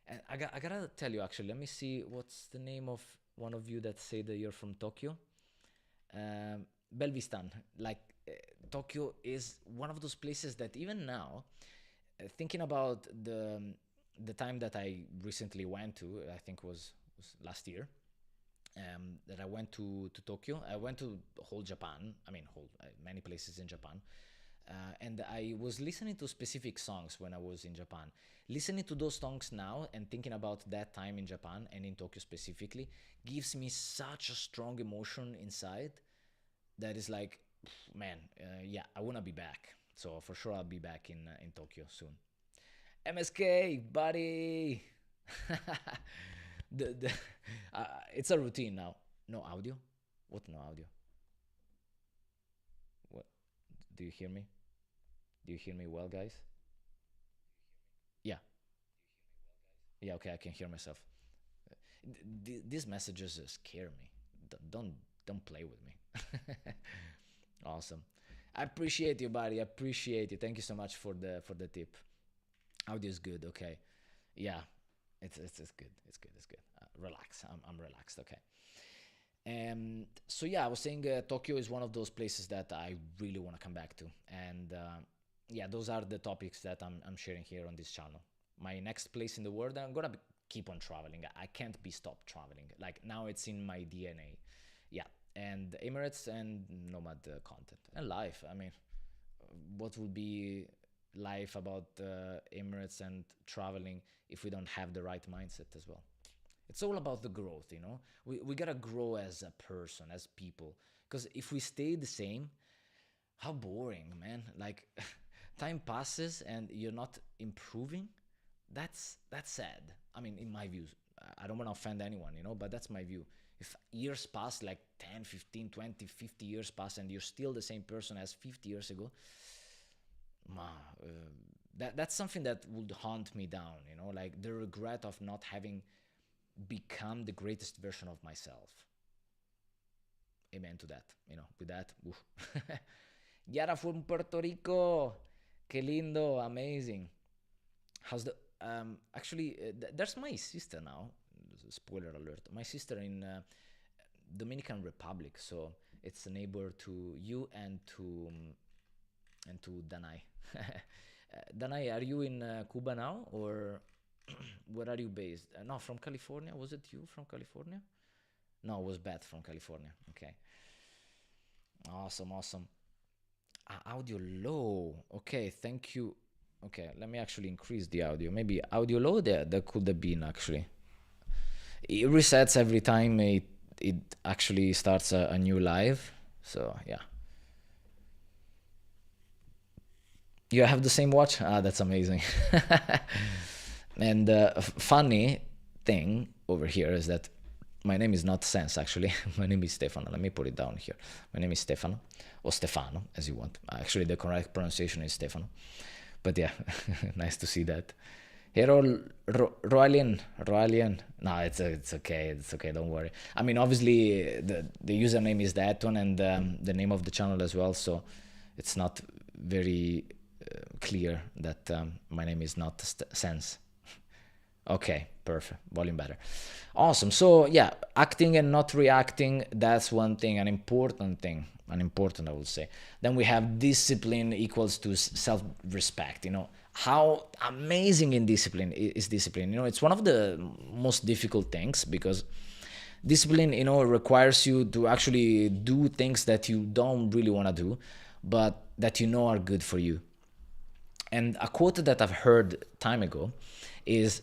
And I gotta tell you, actually, let me see what's the name of one of you that say that you're from Tokyo. Belvistan. Like, Tokyo is one of those places that even now, thinking about the time that I recently went to, I think was last year, that I went to Tokyo. I went to whole Japan. I mean, many places in Japan. And I was listening to specific songs when I was in Japan. Listening to those songs now and thinking about that time in Japan and in Tokyo specifically gives me such a strong emotion inside that is like, man, yeah, I wanna be back. So for sure, I'll be back in Tokyo soon. MSK, buddy. the it's a routine now. No audio. What no audio? What? Do you hear me? Do you hear me well, guys? Yeah. Yeah. Okay, I can hear myself. These messages scare me. don't play with me. Awesome. I appreciate you, buddy. I appreciate you. Thank you so much for the tip. Audio is good. Okay. Yeah. It's good. It's good. It's good. Relax. I'm relaxed. Okay. So yeah, I was saying Tokyo is one of those places that I really want to come back to, and yeah, those are the topics that I'm sharing here on this channel. My next place in the world, I'm gonna keep on traveling. I can't be stopped traveling. Like now, it's in my DNA. Yeah, and Emirates and nomad content and life. I mean, what would be life about Emirates and traveling if we don't have the right mindset as well? It's all about the growth, you know. We gotta grow as a person, as people. Because if we stay the same, how boring, man. Like, time passes and you're not improving. That's sad. I mean, in my views, I don't want to offend anyone, you know, but that's my view. If years pass, like 10, 15, 20, 50 years pass, and you're still the same person as 50 years ago, that's something that would haunt me down, you know, like the regret of not having become the greatest version of myself. Amen to that, you know, with that. Yara from Puerto Rico. Que lindo, amazing. How's the actually there's my sister now. Spoiler alert. My sister in Dominican Republic, so it's a neighbor to you and to Danai. Danai, are you in Cuba now, or where are you based? No, from California. Was it you from California? No, it was Beth from California. Okay. Awesome, awesome. Audio low. Okay, thank you. Okay, let me actually increase the audio. Maybe audio low there. That could have been actually. It resets every time it actually starts a new live. So yeah. You have the same watch? Ah, that's amazing. And funny thing over here is that my name is not Sense, actually. My name is Stefano. Let me put it down here. My name is Stefano, or Stefano, as you want. Actually, the correct pronunciation is Stefano. But yeah, nice to see that. Hero Roalian. No, it's okay. It's okay. Don't worry. I mean, obviously, the username is that one, and the name of the channel as well. So it's not very clear that my name is not Sense. Okay, perfect. Volume better. Awesome. So yeah, acting and not reacting, that's one thing, an important thing. An important, I would say. Then we have discipline equals to self-respect. You know, how amazing in discipline is discipline. You know, it's one of the most difficult things, because discipline, you know, requires you to actually do things that you don't really want to do, but that you know are good for you. And a quote that I've heard time ago is,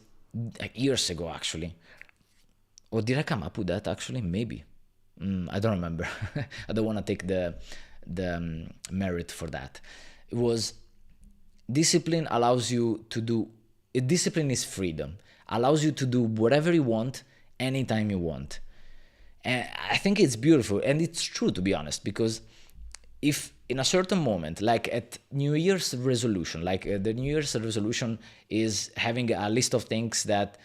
years ago actually, or did I come up with that actually? Maybe. I don't remember. I don't want to take the merit for that. It was, discipline allows you to do, discipline is freedom, allows you to do whatever you want anytime you want. And I think it's beautiful, and it's true, to be honest, because if in a certain moment, like at New Year's resolution, like the New Year's resolution is having a list of things that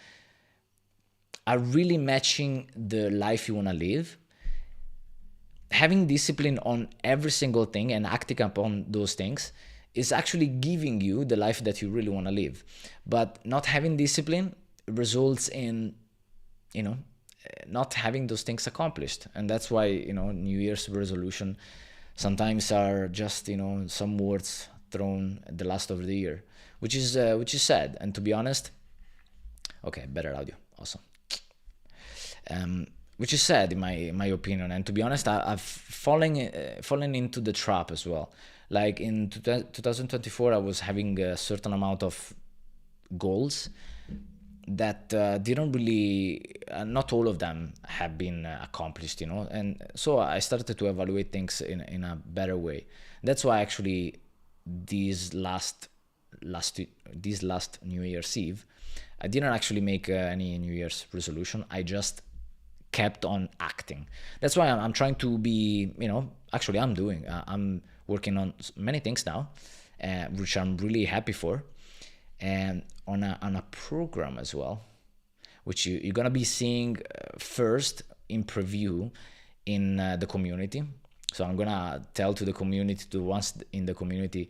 are really matching the life you want to live, having discipline on every single thing and acting upon those things is actually giving you the life that you really want to live. But not having discipline results in, you know, not having those things accomplished. And that's why, you know, New Year's resolution sometimes are just, you know, some words thrown at the last of the year, which is sad. And to be honest, okay, better audio, awesome. Which is sad in my opinion. And to be honest, I've fallen into the trap as well. Like in 2024, I was having a certain amount of goals that didn't really, not all of them have been accomplished, you know. And so I started to evaluate things in a better way. That's why actually these last New Year's Eve, I didn't actually make any New Year's resolution. I just kept on acting. That's why I'm trying to be, you know, actually I'm working on many things now, which I'm really happy for, and on a program as well, which you're gonna be seeing first in preview in the community. So I'm gonna tell to the community, to once in the community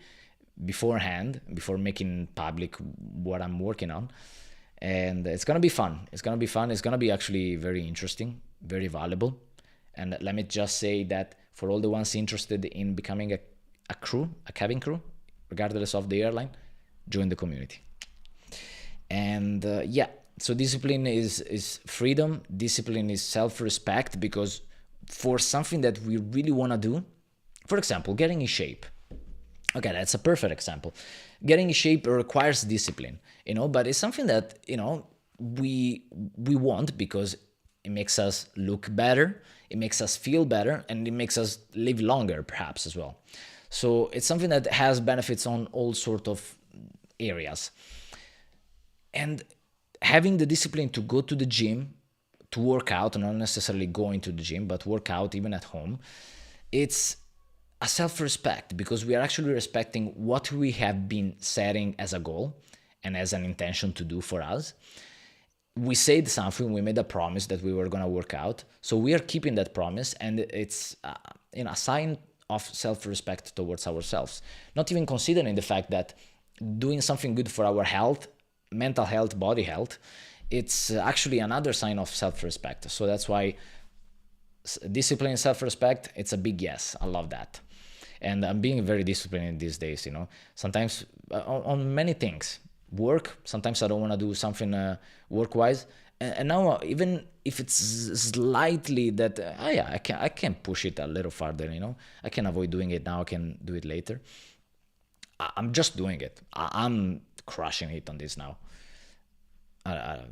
beforehand, before making public what I'm working on. And it's gonna be fun. It's gonna be fun. It's gonna be actually very interesting, very valuable. And let me just say that for all the ones interested in becoming a crew, a cabin crew, regardless of the airline, join the community. And yeah, so discipline is freedom. Discipline is self-respect, because for something that we really want to do, for example, getting in shape. Okay, that's a perfect example. Getting in shape requires discipline, but it's something that, we want, because it makes us look better, it makes us feel better, and it makes us live longer, perhaps, as well. So it's something that has benefits on all sort of areas. And having the discipline to go to the gym, to work out, not necessarily going to the gym, but work out even at home, it's a self-respect, because we are actually respecting what we have been setting as a goal and as an intention to do for us. We said something, we made a promise that we were going to work out, so we are keeping that promise, and it's a sign of self-respect towards ourselves, not even considering the fact that doing something good for our health, mental health, body health, it's actually another sign of self-respect. So that's why discipline and self-respect, it's a big yes. I love that. And I'm being very disciplined these days, sometimes on many things. Work, sometimes I don't want to do something work-wise, and now even if it's slightly that yeah, I can push it a little farther, I can avoid doing it now, I can do it later. I'm just doing it. I'm crushing it on this now.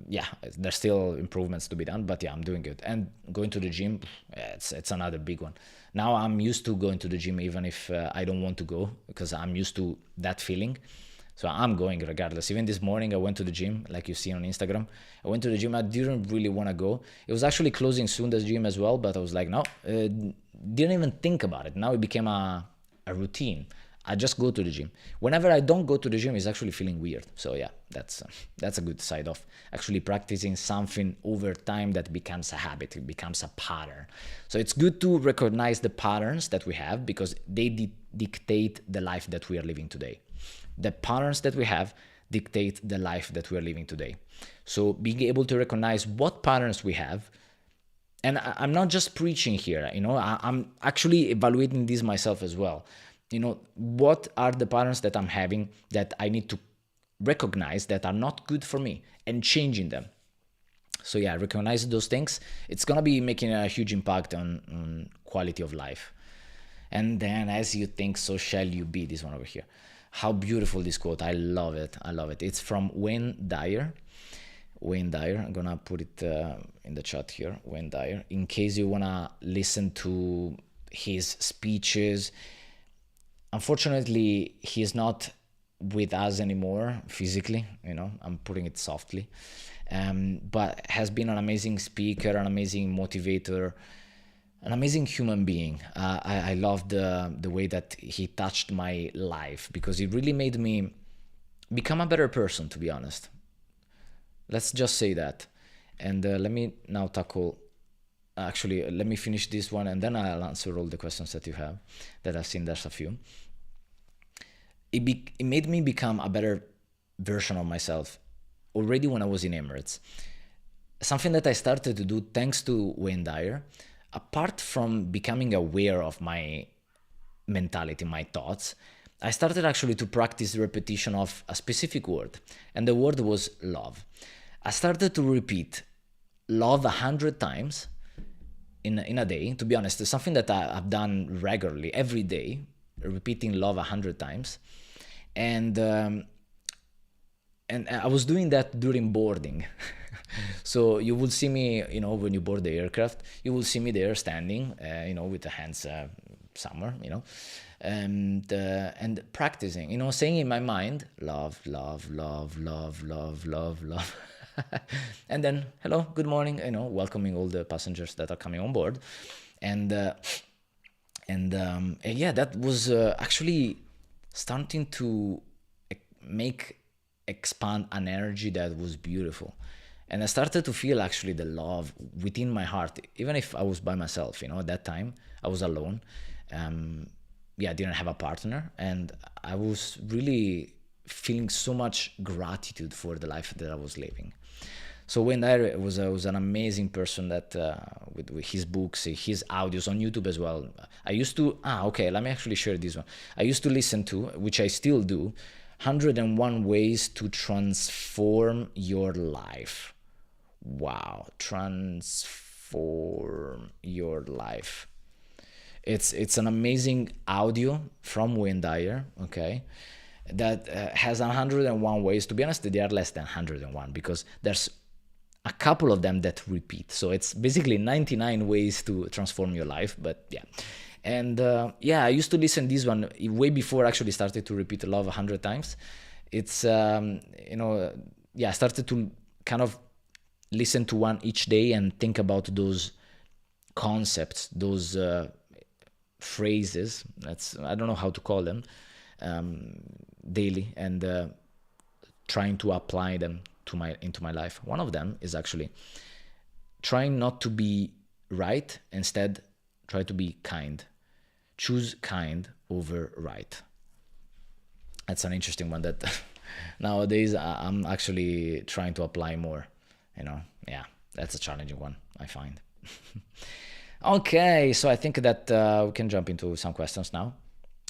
Yeah, there's still improvements to be done, but yeah, I'm doing it. And going to the gym, it's another big one. Now I'm used to going to the gym even if I don't want to go, because I'm used to that feeling. So I'm going regardless. Even this morning I went to the gym, like you see on Instagram. I went to the gym. I didn't really want to go. It was actually closing soon, the gym as well, but I was like, no, didn't even think about it. Now it became a routine. I just go to the gym. Whenever I don't go to the gym, it's actually feeling weird. So yeah, that's a good side of actually practicing something over time that becomes a habit. It becomes a pattern. So it's good to recognize the patterns that we have, because they dictate the life that we are living today. The patterns that we have dictate the life that we are living today. So being able to recognize what patterns we have, and I'm not just preaching here, I'm actually evaluating this myself as well. What are the patterns that I'm having that I need to recognize that are not good for me, and changing them. So yeah, recognize those things. It's going to be making a huge impact on quality of life. And then, as you think, so shall you be. This one over here. How beautiful this quote. I love it. I love it. It's from Wayne Dyer. Wayne Dyer. I'm going to put it in the chat here. Wayne Dyer. In case you want to listen to his speeches. Unfortunately, he's not with us anymore physically. I'm putting it softly. But has been an amazing speaker, an amazing motivator, an amazing human being. I love the way that he touched my life, because it really made me become a better person, to be honest. Let's just say that. And let me now tackle, actually, let me finish this one, and then I'll answer all the questions that you have, that I've seen there's a few. It made me become a better version of myself already when I was in Emirates. Something that I started to do thanks to Wayne Dyer, apart from becoming aware of my mentality, my thoughts, I started actually to practice the repetition of a specific word, and the word was love. I started to repeat love 100 times in a day. To be honest, it's something that I've done regularly, every day, repeating love 100 times. And I was doing that during boarding. So you will see me, when you board the aircraft, you will see me there standing, with the hands somewhere, and practicing, saying in my mind, love, love, love, love, love, love, love. And then, hello, good morning, welcoming all the passengers that are coming on board. And yeah, that was actually starting to expand an energy that was beautiful. And I started to feel actually the love within my heart, even if I was by myself. At that time I was alone. I didn't have a partner, and I was really feeling so much gratitude for the life that I was living. So Wayne Dyer was an amazing person that with his books, his audios on YouTube as well. I used to let me actually share this one. I used to listen to, which I still do, 101 Ways to Transform Your Life. Wow, transform your life. It's an amazing audio from Wayne Dyer, okay, that has 101 ways. To be honest, they are less than 101 because there's a couple of them that repeat. So it's basically 99 ways to transform your life. But yeah, and I used to listen this one way before I actually started to repeat love 100 times. It's I started to kind of listen to one each day and think about those concepts, those phrases. I don't know how to call them, daily, and trying to apply them into my life. One of them is actually trying not to be right, instead try to be kind. Choose kind over right. That's an interesting one that nowadays I'm actually trying to apply more. That's a challenging one, I find. Okay, so I think that we can jump into some questions now.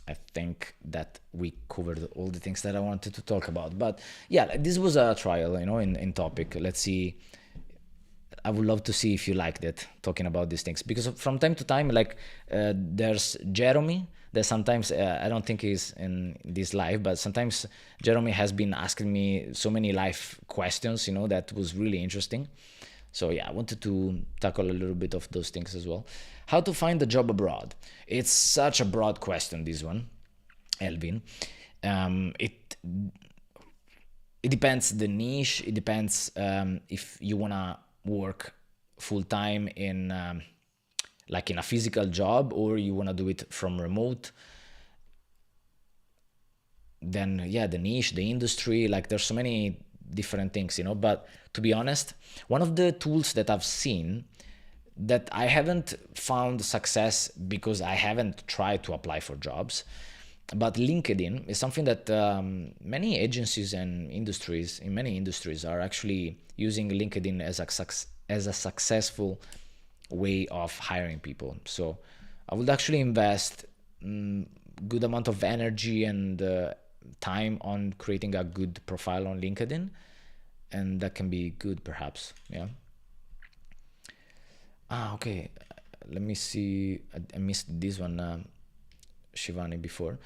I think that we covered all the things that I wanted to talk about. But yeah, this was a trial, in topic. Let's see. I would love to see if you liked it, talking about these things. Because from time to time, like, there's Jeremy, that sometimes, I don't think he's in this live, but sometimes Jeremy has been asking me so many life questions, that was really interesting. So yeah, I wanted to tackle a little bit of those things as well. How to find a job abroad? It's such a broad question, this one, Elvin. It depends the niche. It depends if you wanna work full time in like in a physical job, or you wanna do it from remote. Then yeah, the niche, the industry, like there's so many different things, But to be honest, one of the tools that I've seen that I haven't found success because I haven't tried to apply for jobs, but LinkedIn is something that many agencies and industries, in many industries, are actually using LinkedIn as a successful way of hiring people. So I would actually invest good amount of energy and time on creating a good profile on LinkedIn, and that can be good, perhaps. Yeah. Okay. Let me see. I missed this one, Shivani, before.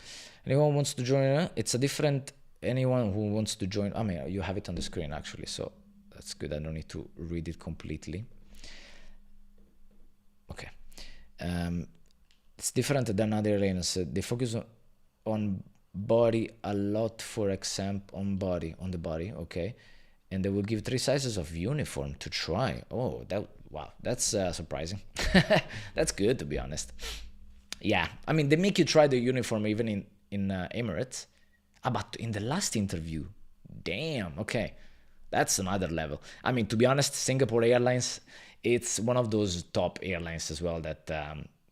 Anyone wants to join? It's a different. Anyone who wants to join. I mean, you have it on the screen actually, so that's good. I don't need to read it completely. Okay. It's different than other airlines. They focus on body a lot. For example, on the body. Okay. And they will give 3 sizes of uniform to try. Oh, wow, that's surprising. That's good, to be honest. Yeah, I mean, they make you try the uniform even in Emirates. But in the last interview, damn, okay, that's another level. I mean, to be honest, Singapore Airlines, it's one of those top airlines as well that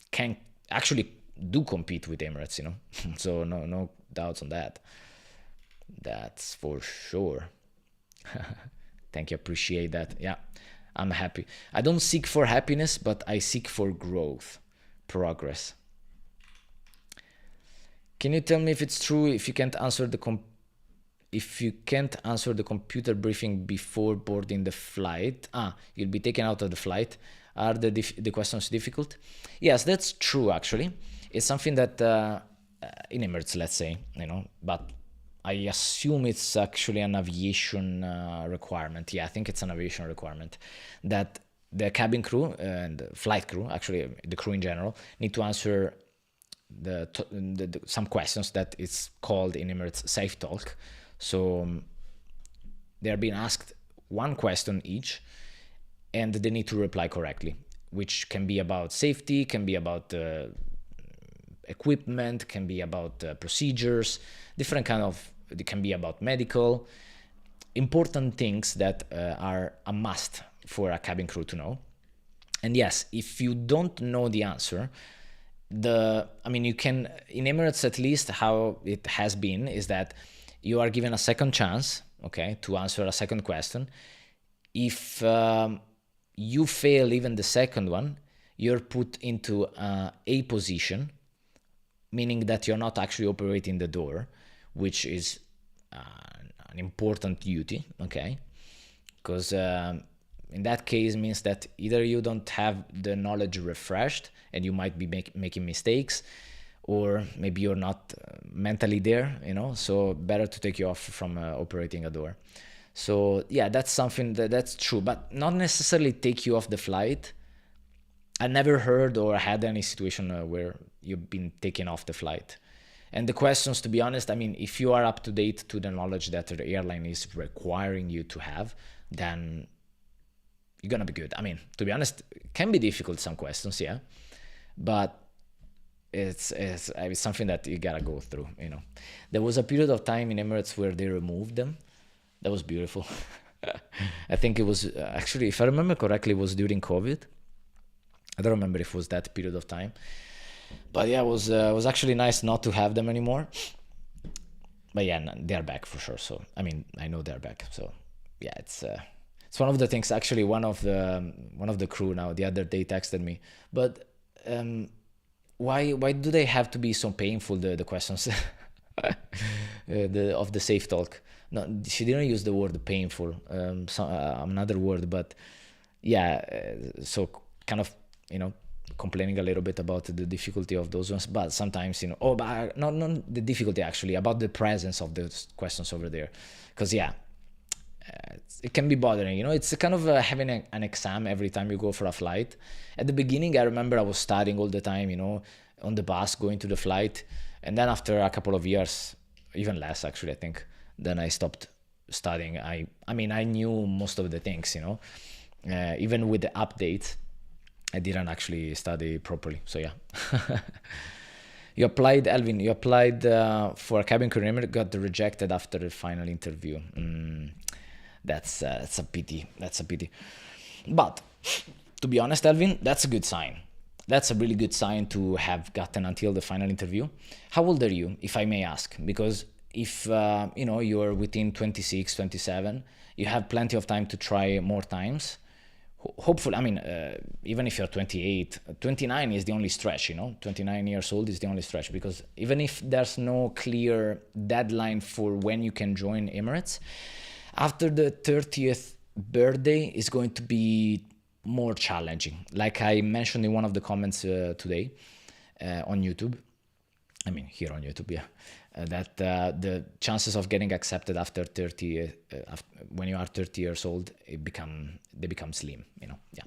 can actually do compete with Emirates, So no doubts on that. That's for sure. Thank you, appreciate that. Yeah, I'm happy. I don't seek for happiness, but I seek for growth, progress. Can you tell me if it's true if you can't answer the computer briefing before boarding the flight? You'll be taken out of the flight. Are the questions difficult? Yes, that's true actually. It's something that in Emirates, let's say, but I assume it's actually an aviation requirement. Yeah, I think it's an aviation requirement that the cabin crew and the flight crew, actually the crew in general, need to answer some questions that is called in Emirates Safe Talk. So they're being asked one question each, and they need to reply correctly, which can be about safety, can be about equipment, can be about procedures, different kind of. It can be about medical. important things that are a must for a cabin crew to know. And yes, if you don't know the answer, you can, in Emirates at least, how it has been is that you are given a second chance, okay, to answer a second question. If you fail even the second one, you're put into a position, meaning that you're not actually operating the door, which is an important duty, okay? Because in that case means that either you don't have the knowledge refreshed and you might be making mistakes, or maybe you're not mentally there, so better to take you off from operating a door. So yeah, that's something that's true, but not necessarily take you off the flight. I never heard or had any situation where you've been taken off the flight. And the questions, to be honest, if you are up to date to the knowledge that the airline is requiring you to have, then you're gonna be good. To be honest, it can be difficult, some questions, yeah, but it's something that you gotta go through. There was a period of time in Emirates where they removed them. That was beautiful. I think it was actually, if I remember correctly, it was during COVID. I don't remember if it was that period of time, but yeah, it was actually nice not to have them anymore. But yeah, they're back for sure. So I know they're back. So yeah, it's one of the things. Actually, one of the crew now the other day texted me, but why do they have to be so painful, the questions of the safe talk? No, she didn't use the word painful, another word, but yeah, so kind of complaining a little bit about the difficulty of those ones, but sometimes but not the difficulty, actually, about the presence of those questions over there, because yeah, it can be bothering. It's kind of having an exam every time you go for a flight. At the beginning, I remember I was studying all the time, on the bus going to the flight, and then after a couple of years, even less actually, I think, then I stopped studying. I knew most of the things, even with the updates, I didn't actually study properly. So yeah. You applied, Elvin, for a cabin crew, got rejected after the final interview. That's a pity. But to be honest, Elvin, that's a good sign. That's a really good sign to have gotten until the final interview. How old are you, if I may ask? Because if you're within 26, 27, you have plenty of time to try more times. Hopefully, even if you're 28, 29 is the only stretch, 29 years old is the only stretch, because even if there's no clear deadline for when you can join Emirates, after the 30th birthday is going to be more challenging. Like I mentioned in one of the comments today on YouTube, here on YouTube, yeah, that the chances of getting accepted after 30, when you are 30 years old, they become slim, yeah.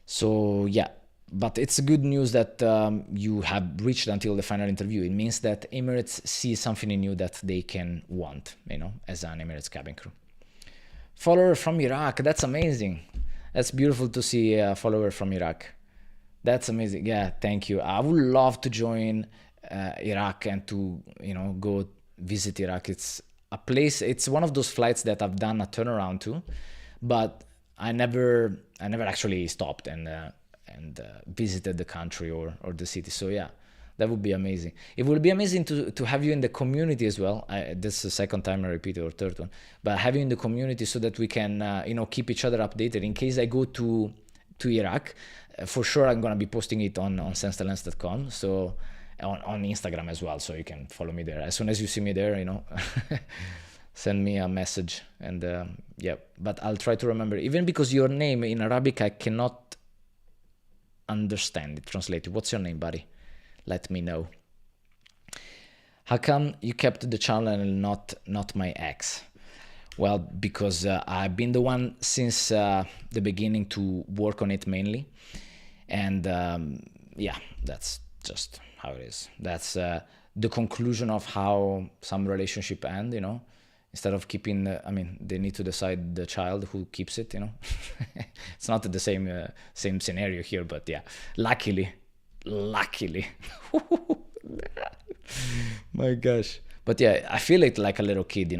So yeah, but it's good news that you have reached until the final interview. It means that Emirates sees something in you that they can want, as an Emirates cabin crew. Follower from Iraq, that's amazing. That's beautiful to see a follower from Iraq. That's amazing. Yeah, thank you. I would love to join Iraq and to go visit Iraq. It's a place. It's one of those flights that I've done a turnaround to, but I never actually stopped and visited the country or the city. So yeah, that would be amazing. It would be amazing to have you in the community as well. This is the second time I repeat it, or third one, but have you in the community so that we can keep each other updated in case I go to Iraq. For sure, I'm gonna be posting it on senselens.com. So on Instagram as well, so you can follow me there. As soon as you see me there, send me a message, and yeah. But I'll try to remember, even because your name in Arabic I cannot understand it translated. What's your name, buddy? Let me know. How come you kept the channel and not my ex? Well, because I've been the one since the beginning to work on it mainly, and yeah, that's just how it is. That's the conclusion of how some relationship end, instead of keeping they need to decide, the child, who keeps it. It's not the same scenario here, but yeah, luckily my gosh. But yeah, I feel it like a little kid,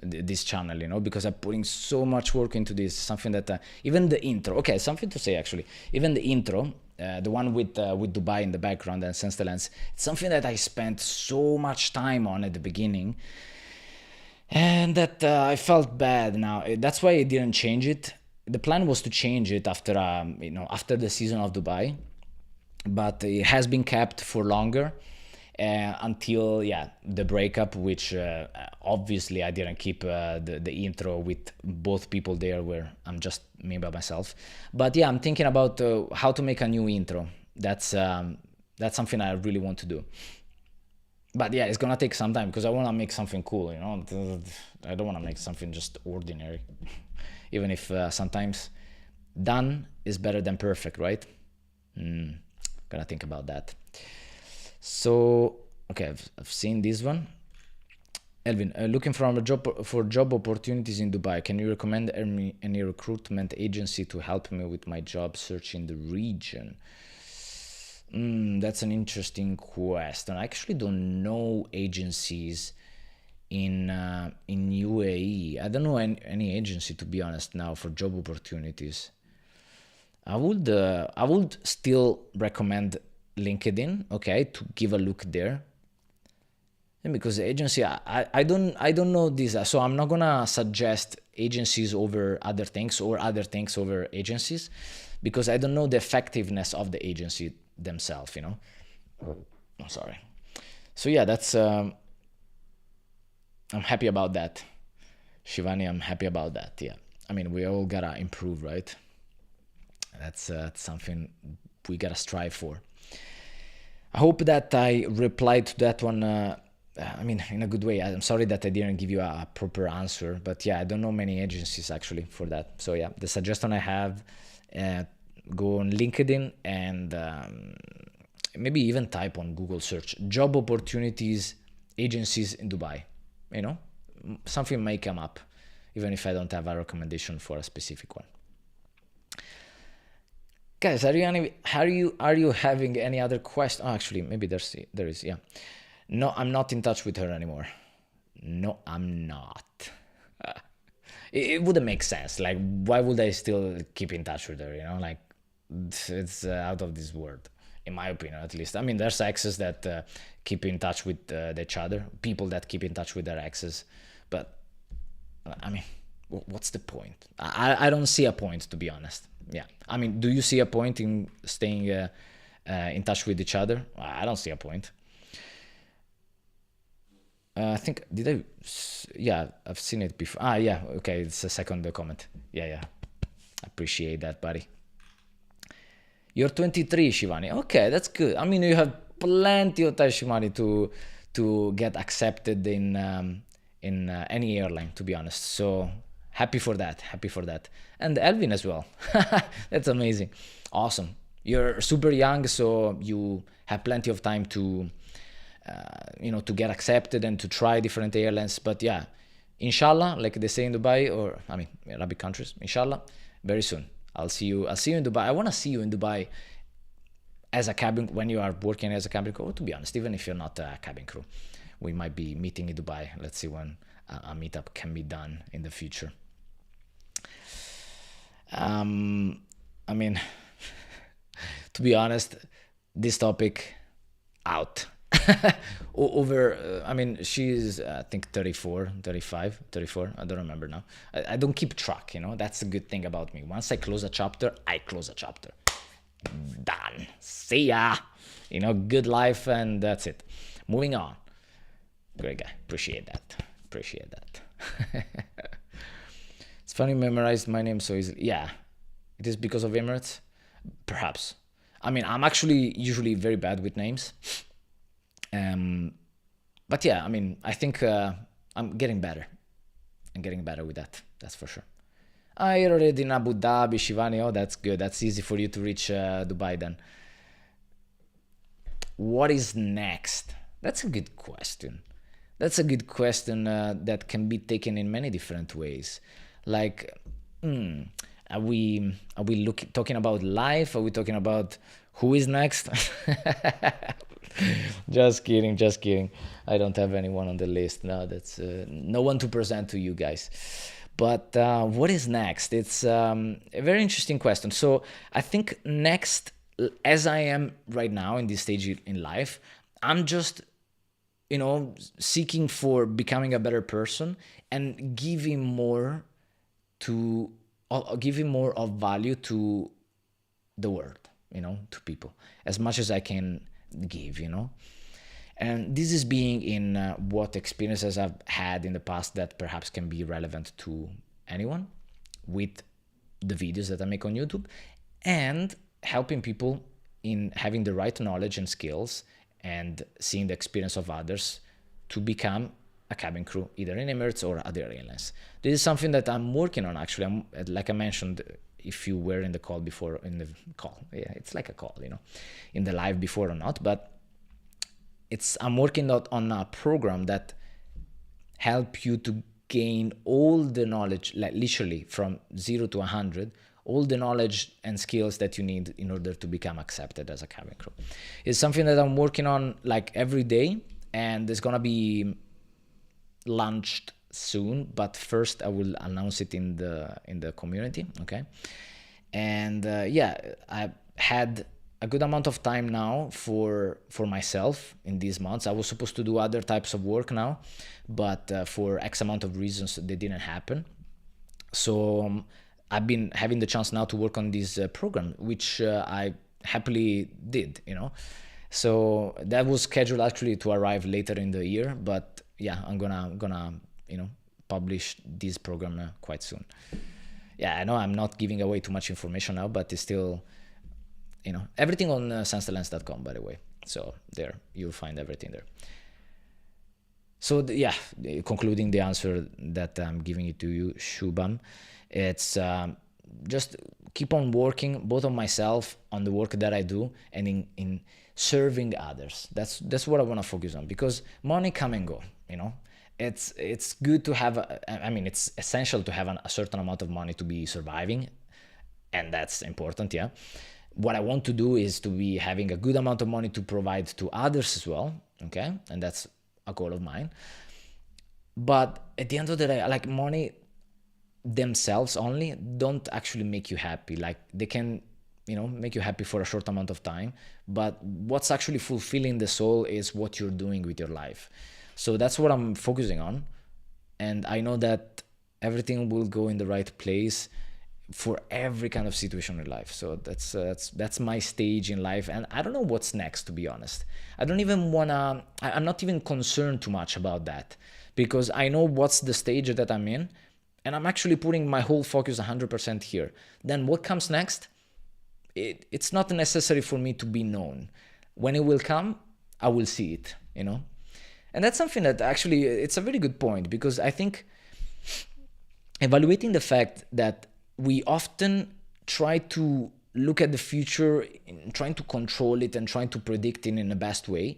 this channel, you know, because I'm putting so much work into this. Something that even the intro, okay, something to say actually. Even the intro, the one with Dubai in the background and Sense the Lens, it's something that I spent so much time on at the beginning, and that I felt bad. Now that's why I didn't change it. The plan was to change it after after the season of Dubai, but it has been kept for longer until the breakup, which obviously I didn't keep the intro with both people there, where I'm just me by myself. But yeah, I'm thinking about how to make a new intro. That's something I really want to do. But yeah, it's gonna take some time because I want to make something cool, you know. I don't want to make something just ordinary, even if sometimes done is better than perfect, right? Gotta think about that. So okay, I've seen this one. Elvin, looking for job opportunities in Dubai. Can you recommend any recruitment agency to help me with my job search in the region? That's an interesting question. I actually don't know agencies in UAE. I don't know any agency, to be honest, now for job opportunities. I would still recommend LinkedIn, okay, to give a look there. And because the agency, I don't know this, so I'm not gonna suggest agencies over other things or other things over agencies, because I don't know the effectiveness of the agency themselves, you know. I'm sorry. So yeah, that's I'm happy about that, Shivani. I'm happy about that. Yeah, I mean, we all gotta improve, right? That's something we gotta strive for. I hope that I replied to that one. I mean, in a good way. I'm sorry that I didn't give you a proper answer, but yeah, I don't know many agencies actually for that. So yeah, the suggestion I have, go on LinkedIn and maybe even type on Google search job opportunities agencies in Dubai. You know, something may come up, even if I don't have a recommendation for a specific one. Guys, are you having any other question? Oh, actually, maybe there is. Yeah. No, I'm not in touch with her anymore. No, I'm not. It wouldn't make sense. Like, why would I still keep in touch with her? You know, like, it's out of this world, in my opinion, at least. I mean, there's exes that keep in touch with each other, people that keep in touch with their exes, but I mean, what's the point? I don't see a point, to be honest. Yeah, I mean, do you see a point in staying in touch with each other? I don't see a point. I think yeah, I've seen it before. Yeah, okay, it's a second comment. Yeah, appreciate that, buddy. You're 23, Shivani. Okay, that's good. I mean, you have plenty of time, Shivani, to get accepted in any airline, to be honest. So happy for that. And Elvin as well. That's amazing. Awesome. You're super young, so you have plenty of time to to get accepted and to try different airlines. But yeah, inshallah, like they say in Dubai, or I mean Arabic countries, inshallah, very soon I'll see you in Dubai. I want to see you in Dubai as a cabin, when you are working as a cabin crew, or to be honest, even if you're not a cabin crew, we might be meeting in Dubai. Let's see when a meetup can be done in the future. I mean, to be honest, this topic out. Over I mean, she's I think 34, 35, 34, I don't remember now. I don't keep track, you know. That's a good thing about me. Once I close a chapter, I close a chapter. Done. See ya. You know, good life, and that's it. Moving on. Great guy. Appreciate that. It's funny, memorized my name so easily. Yeah, it is because of Emirates, perhaps. I mean, I'm actually usually very bad with names. But yeah, I mean, I think I'm getting better. With that. That's for sure. You're already in Abu Dhabi, Shivani. Oh, that's good. That's easy for you to reach Dubai then. What is next? That's a good question. That can be taken in many different ways. Like, are we talking about life? Are we talking about who is next? Just kidding, just kidding. I don't have anyone on the list. No, that's no one to present to you guys. But what is next? It's a very interesting question. So I think next, as I am right now in this stage in life, I'm just, seeking for becoming a better person and giving more to, giving more of value to the world, to people, as much as I can give. And this is being in what experiences I've had in the past that perhaps can be relevant to anyone with the videos that I make on YouTube, and helping people in having the right knowledge and skills and seeing the experience of others to become a cabin crew, either in Emirates or other airlines. This is something that I'm working on, actually. Like I mentioned, if you were in the call before, in the call, yeah, it's like a call, in the live before or not, but I'm working out on a program that help you to gain all the knowledge, like literally from 0 to 100, all the knowledge and skills that you need in order to become accepted as a cabin crew. It's something that I'm working on like every day, and it's gonna be launched soon, but first I will announce it in the community, okay? And yeah, I had a good amount of time now for myself in these months. I was supposed to do other types of work now, but for X amount of reasons they didn't happen. So I've been having the chance now to work on this program, which I happily did. So that was scheduled actually to arrive later in the year, but yeah, I'm gonna publish this program quite soon. Yeah, I know I'm not giving away too much information now, but it's still, everything on senselens.com, by the way. So there, you'll find everything there. So yeah, concluding the answer that I'm giving it to you, Shubham, it's just keep on working, both on myself, on the work that I do, and in serving others. That's what I want to focus on, because money come and go. It's good to have. It's essential to have a certain amount of money to be surviving, and that's important. Yeah. What I want to do is to be having a good amount of money to provide to others as well. Okay, and that's a goal of mine. But at the end of the day, like, money themselves only don't actually make you happy. Like, they can, make you happy for a short amount of time, but what's actually fulfilling the soul is what you're doing with your life. So that's what I'm focusing on, and I know that everything will go in the right place for every kind of situation in life. So that's my stage in life, and I don't know what's next, to be honest. I don't even wanna. I'm not even concerned too much about that, because I know what's the stage that I'm in, and I'm actually putting my whole focus 100% here. Then what comes next? It's not necessary for me to be known. When it will come, I will see it. And that's something that actually, it's a very good point, because I think evaluating the fact that we often try to look at the future, trying to control it and trying to predict it in the best way,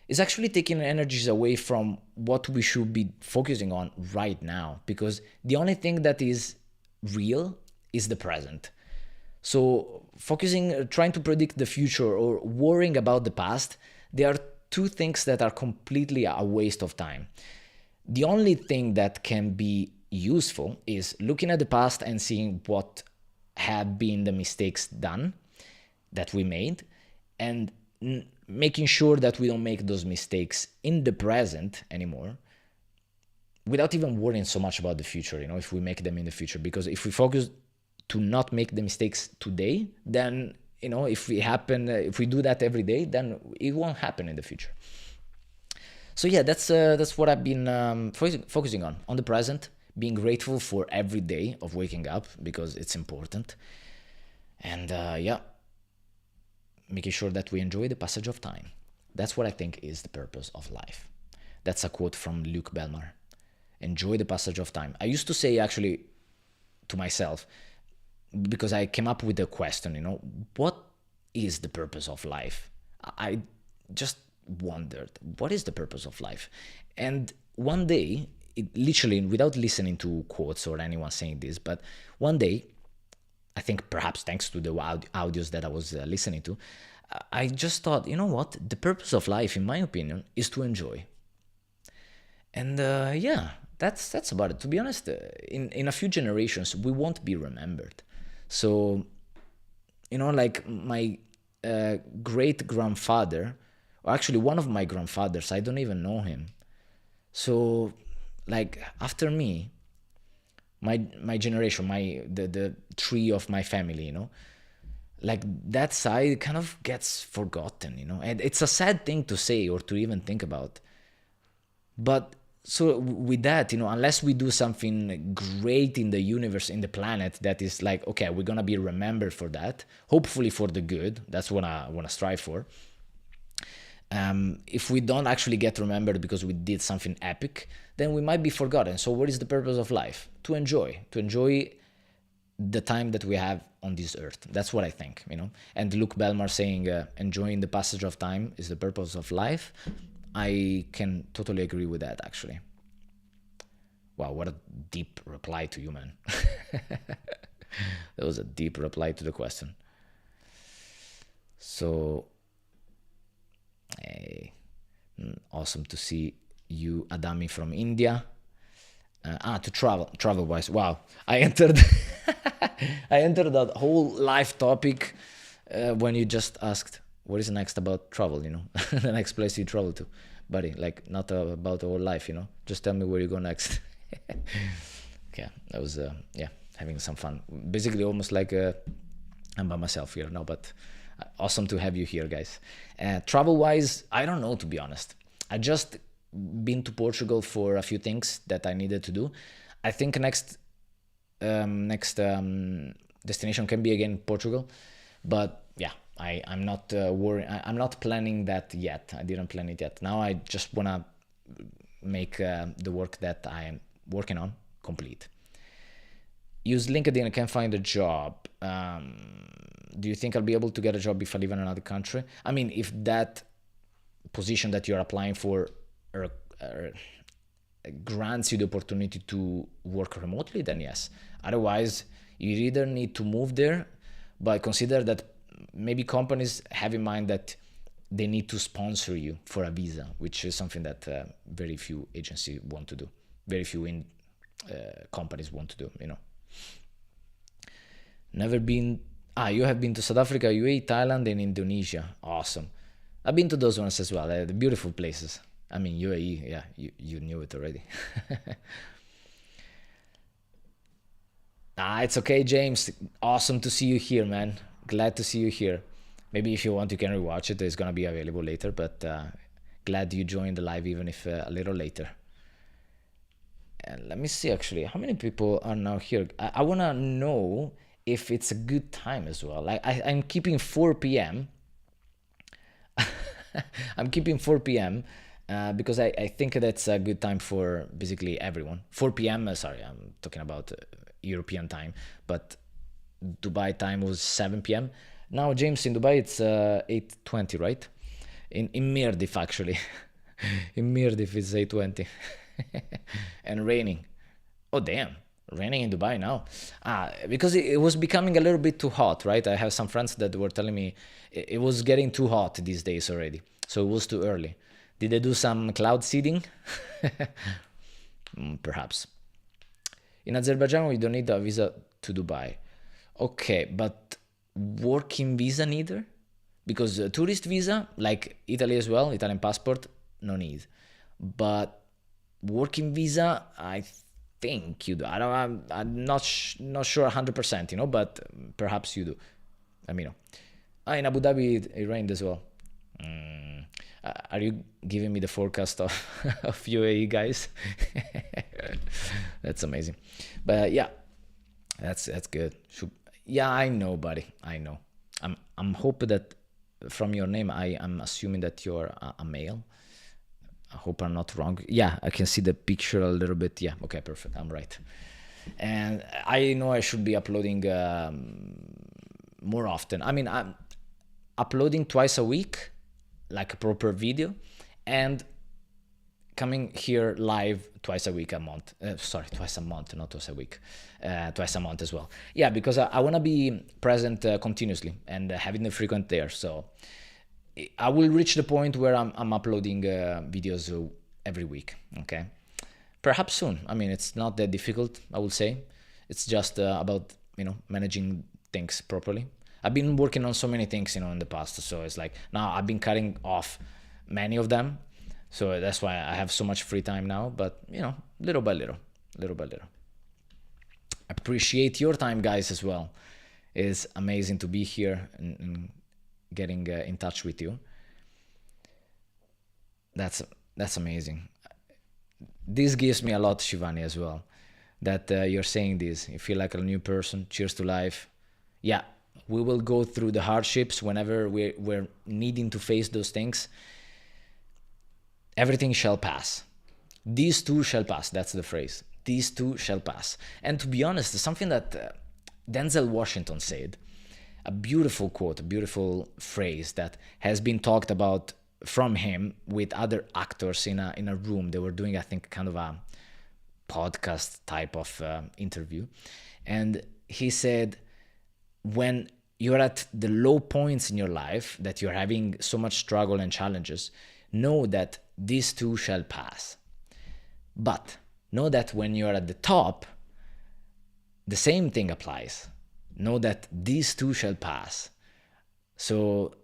is actually taking energies away from what we should be focusing on right now, because the only thing that is real is the present. So trying to predict the future or worrying about the past, they are two things that are completely a waste of time. The only thing that can be useful is looking at the past and seeing what have been the mistakes done that we made, and making sure that we don't make those mistakes in the present anymore, without even worrying so much about the future, if we make them in the future. Because if we focus to not make the mistakes today, then if we do that every day, then it won't happen in the future. So yeah, that's what I've been focusing on the present, being grateful for every day of waking up, because it's important, and yeah, making sure that we enjoy the passage of time. That's what I think is the purpose of life. That's a quote from Luke Belmar. Enjoy the passage of time. I used to say, actually, to myself, because I came up with the question, what is the purpose of life? I just wondered, what is the purpose of life? And one day, literally, without listening to quotes or anyone saying this, but one day, I think perhaps thanks to the audios that I was listening to, I just thought, you know what? The purpose of life, in my opinion, is to enjoy. And yeah, that's about it. To be honest, in a few generations, we won't be remembered. So, like my great grandfather, or actually one of my grandfathers, I don't even know him. So, like after me, my generation, the tree of my family, like that side kind of gets forgotten, and it's a sad thing to say or to even think about. But so with that, unless we do something great in the universe, in the planet, that is like, okay, we're gonna be remembered for that, hopefully for the good. That's what I want to strive for. If we don't actually get remembered because we did something epic, then we might be forgotten. So what is the purpose of life? To enjoy the time that we have on this earth. That's what I think, And Luke Belmar saying, enjoying the passage of time is the purpose of life. I can totally agree with that, actually. Wow, what a deep reply to you, man. That was a deep reply to the question. So, hey, awesome to see you, Adami from India. To travel wise. Wow, I entered, I entered that whole life topic when you just asked what is next about travel. The next place you travel to, buddy. Like not about our life. Just tell me where you go next. Okay, that was yeah, having some fun. Basically, almost like I'm by myself here now, but awesome to have you here, guys. Travel wise, I don't know, to be honest. I just been to Portugal for a few things that I needed to do. I think next destination can be again Portugal, but yeah, I'm not worrying. I'm not planning that yet. I didn't plan it yet. Now I just wanna make the work that I am working on complete. Use LinkedIn. I can't find a job. Do you think I'll be able to get a job if I live in another country? I mean, if that position that you're applying for grants you the opportunity to work remotely, then yes. Otherwise, you either need to move there, but consider that maybe companies have in mind that they need to sponsor you for a visa, which is something that very few agencies want to do. Very few companies want to do, Never been. You have been to South Africa, UAE, Thailand, and Indonesia. Awesome. I've been to those ones as well. The beautiful places. I mean, UAE, yeah, you knew it already. It's okay, James. Awesome to see you here, man. Glad to see you here. Maybe if you want, you can rewatch it. It's going to be available later, but glad you joined the live, even if a little later. And let me see, actually, how many people are now here? I want to know if it's a good time as well. I'm keeping 4 p.m. I'm keeping 4 p.m. Because I think that's a good time for basically everyone. 4 p.m. Sorry, I'm talking about European time, but Dubai time was 7 p.m. Now, James, in Dubai it's 8:20, right? In Mirdif, actually. In Mirdif it's 8:20. And raining. Oh damn, raining in Dubai now. Because it was becoming a little bit too hot, right? I have some friends that were telling me it was getting too hot these days already, so it was too early. Did they do some cloud seeding? Perhaps. In Azerbaijan, we don't need a visa to Dubai. Okay, but working visa neither? Because tourist visa, like Italy as well, Italian passport, no need. But working visa, I think you do. I'm not sure 100%, but perhaps you do. Let me know. In Abu Dhabi, it rained as well. Are you giving me the forecast of UAE, guys? That's amazing. But yeah, that's good. Yeah, I know, buddy. I know. I'm hoping that from your name, I'm assuming that you're a male. I hope I'm not wrong. Yeah, I can see the picture a little bit. Yeah, okay, perfect. I'm right. And I know I should be uploading more often. I mean, I'm uploading twice a week, like a proper video, and coming here live twice a week, a month. Twice a month, not twice a week. Twice a month as well. Yeah, because I want to be present continuously and having the frequent there. So I will reach the point where I'm uploading videos every week. Okay, perhaps soon. I mean, it's not that difficult, I would say. It's just about managing things properly. I've been working on so many things in the past, so it's like now I've been cutting off many of them, so that's why I have so much free time now. But little by little, little by little. Appreciate your time, guys, as well. It's amazing to be here and getting in touch with you. That's amazing. This gives me a lot, Shivani, as well. That you're saying this. You feel like a new person. Cheers to life. Yeah, we will go through the hardships whenever we're needing to face those things. Everything shall pass. These too shall pass. That's the phrase. These too shall pass. And to be honest, something that Denzel Washington said, a beautiful quote, a beautiful phrase that has been talked about from him with other actors in a room. They were doing, I think, kind of a podcast type of interview. And he said, when you're at the low points in your life, that you're having so much struggle and challenges, know that these too shall pass. But know that when you're at the top, the same thing applies. Know that these too shall pass. So,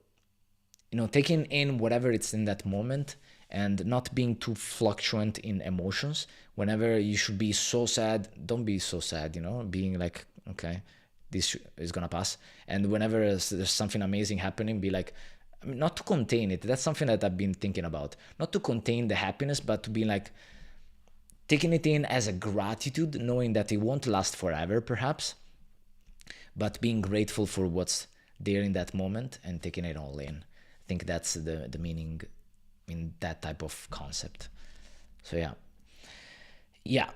taking in whatever it's in that moment and not being too fluctuant in emotions. Whenever you should be so sad, don't be so sad, being like, okay, this is gonna pass. And whenever there's something amazing happening, be like, not to contain it. That's something that I've been thinking about. Not to contain the happiness, but to be like, taking it in as a gratitude, knowing that it won't last forever, perhaps, but being grateful for what's there in that moment and taking it all in. I think that's the meaning in that type of concept. So yeah,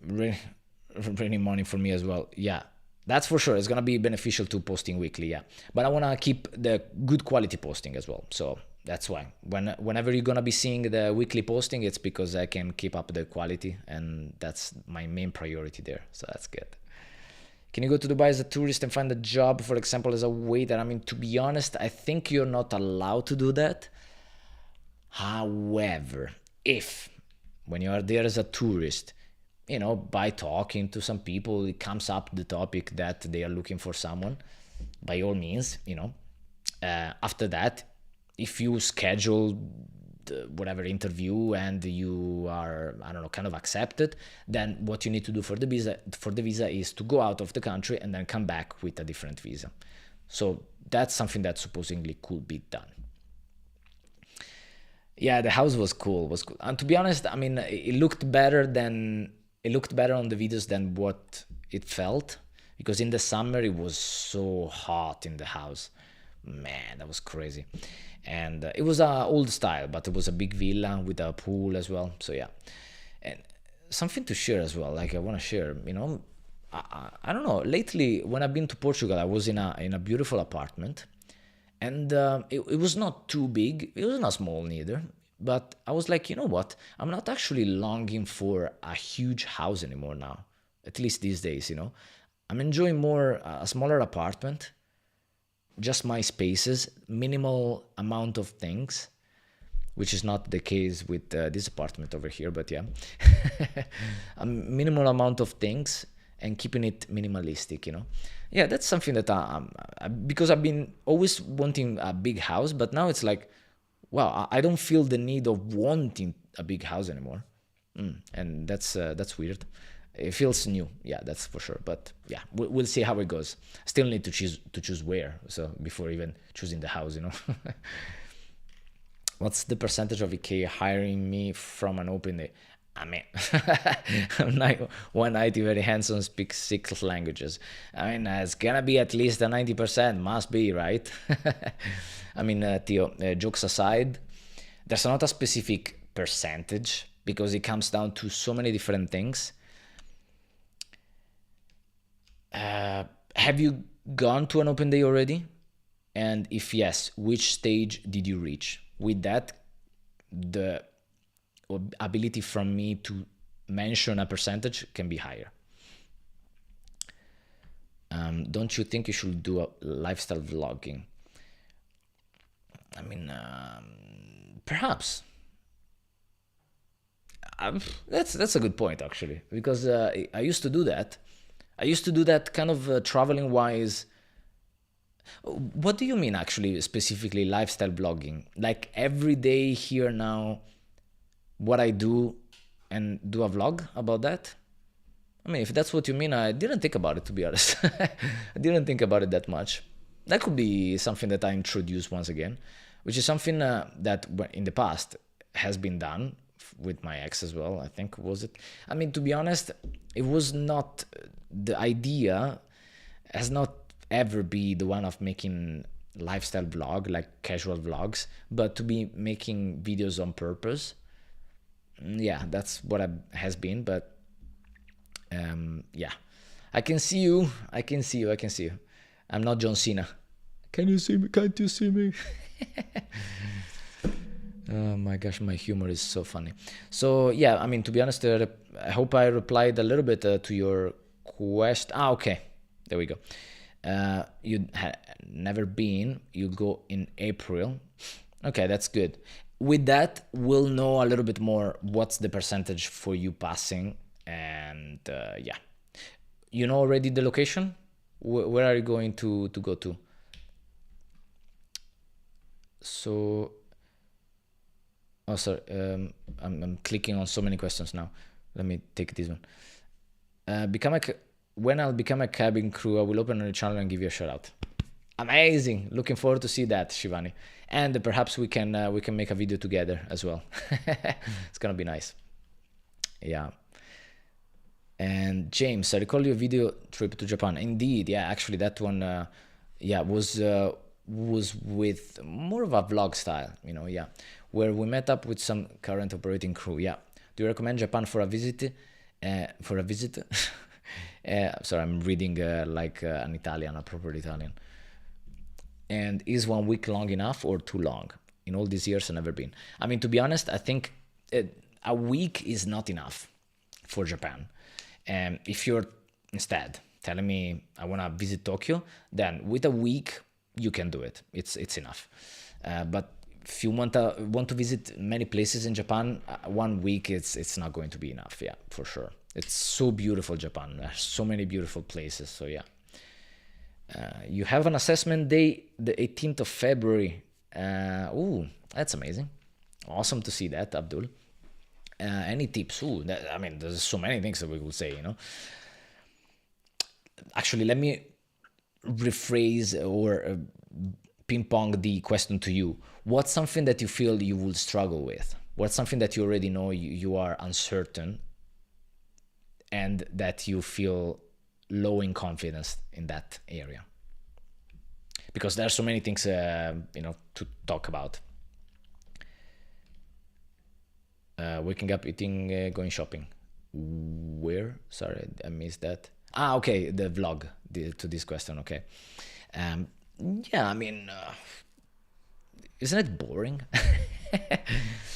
raining money for me as well. Yeah, that's for sure. It's gonna be beneficial to posting weekly. Yeah, but I wanna keep the good quality posting as well. So that's why whenever you're gonna be seeing the weekly posting, it's because I can keep up the quality, and that's my main priority there. So that's good. Can you go to Dubai as a tourist and find a job, for example, as a waiter? I mean, to be honest, I think you're not allowed to do that. However, if when you are there as a tourist, by talking to some people, it comes up the topic that they are looking for someone, by all means, after that, if you schedule whatever interview and you are, I don't know, kind of accepted, then what you need to do for the visa is to go out of the country and then come back with a different visa. So that's something that supposedly could be done. Yeah, the house was cool. And to be honest, I mean, it looked better on the videos than what it felt, because in the summer it was so hot in the house. Man, that was crazy. And it was a old style, but it was a big villa with a pool as well. So yeah, and something to share as well. Like I want to share, I don't know. Lately, when I've been to Portugal, I was in a beautiful apartment, and it was not too big. It was not small neither. But I was like, you know what? I'm not actually longing for a huge house anymore now. At least these days, I'm enjoying more a smaller apartment, just my spaces, minimal amount of things, which is not the case with this apartment over here, but yeah. A minimal amount of things and keeping it minimalistic, Yeah, that's something that because I've been always wanting a big house, but now it's like, wow, I don't feel the need of wanting a big house anymore. And that's weird. It feels new, yeah, that's for sure. But yeah, we'll see how it goes. Still need to choose where, so before even choosing the house, What's the percentage of IKEA hiring me from an open day? I mean, I'm like 190, very handsome, speaks 6 languages. I mean, it's gonna be at least a 90%, must be, right? I mean, Theo, jokes aside, there's not a specific percentage because it comes down to so many different things. Have you gone to an open day already? And if yes, which stage did you reach? With that, the ability from me to mention a percentage can be higher. Don't you think you should do a lifestyle vlogging? I mean, perhaps. That's a good point actually, because I used to do that. I used to do that kind of traveling wise. What do you mean actually specifically lifestyle blogging? Like every day here now, what I do, and do a vlog about that? I mean, if that's what you mean, I didn't think about it, to be honest. I didn't think about it that much. That could be something that I introduce once again, which is something that in the past has been done with my ex as well, I think, was it? I mean, to be honest, it was not, the idea has not ever be the one of making lifestyle vlog, like casual vlogs, but to be making videos on purpose. Yeah, that's what it has been, but yeah, I can see you. I can see you. I can see you. I'm not John Cena. Can you see me? Can't you see me? Oh my gosh, my humor is so funny. So yeah, I mean, to be honest, I hope I replied a little bit to your question. Okay, there we go. You had never been. You go in April. Okay, that's good. With that, we'll know a little bit more what's the percentage for you passing, and yeah, you know already the location. Where are you going to go to? So, oh sorry, I'm clicking on so many questions now. Let me take this one. When I'll become a cabin crew, I will open a new channel and give you a shout out. Amazing! Looking forward to see that, Shivani. And perhaps we can make a video together as well. It's gonna be nice. Yeah. And James, I recall your video trip to Japan. Indeed, yeah. Actually, that one, yeah, was with more of a vlog style, you know. Yeah, where we met up with some current operating crew. Yeah. Do you recommend Japan for a visit? For a visit? Sorry, I'm reading like an Italian, a proper Italian. And is 1 week long enough or too long? In all these years, I've never been. I mean, to be honest, I think a week is not enough for Japan. If you're instead telling me I want to visit Tokyo, then with a week you can do it. It's enough. But if you want to visit many places in Japan, 1 week it's not going to be enough. Yeah, for sure. It's so beautiful, Japan. There's so many beautiful places. So yeah. You have an assessment day the 18th of February. Ooh, that's amazing. Awesome to see that, Abdul. Any tips? Ooh, I mean, there's so many things that we could say, you know. Actually, let me rephrase or ping pong the question to you. What's something that you feel you will struggle with? What's something that you already know you are uncertain and that you feel low in confidence in that area? Because there are so many things, you know, to talk about. Waking up, eating, going shopping. Where? Sorry, I missed that. Okay, the vlog to this question. Okay. Yeah, I mean, isn't it boring?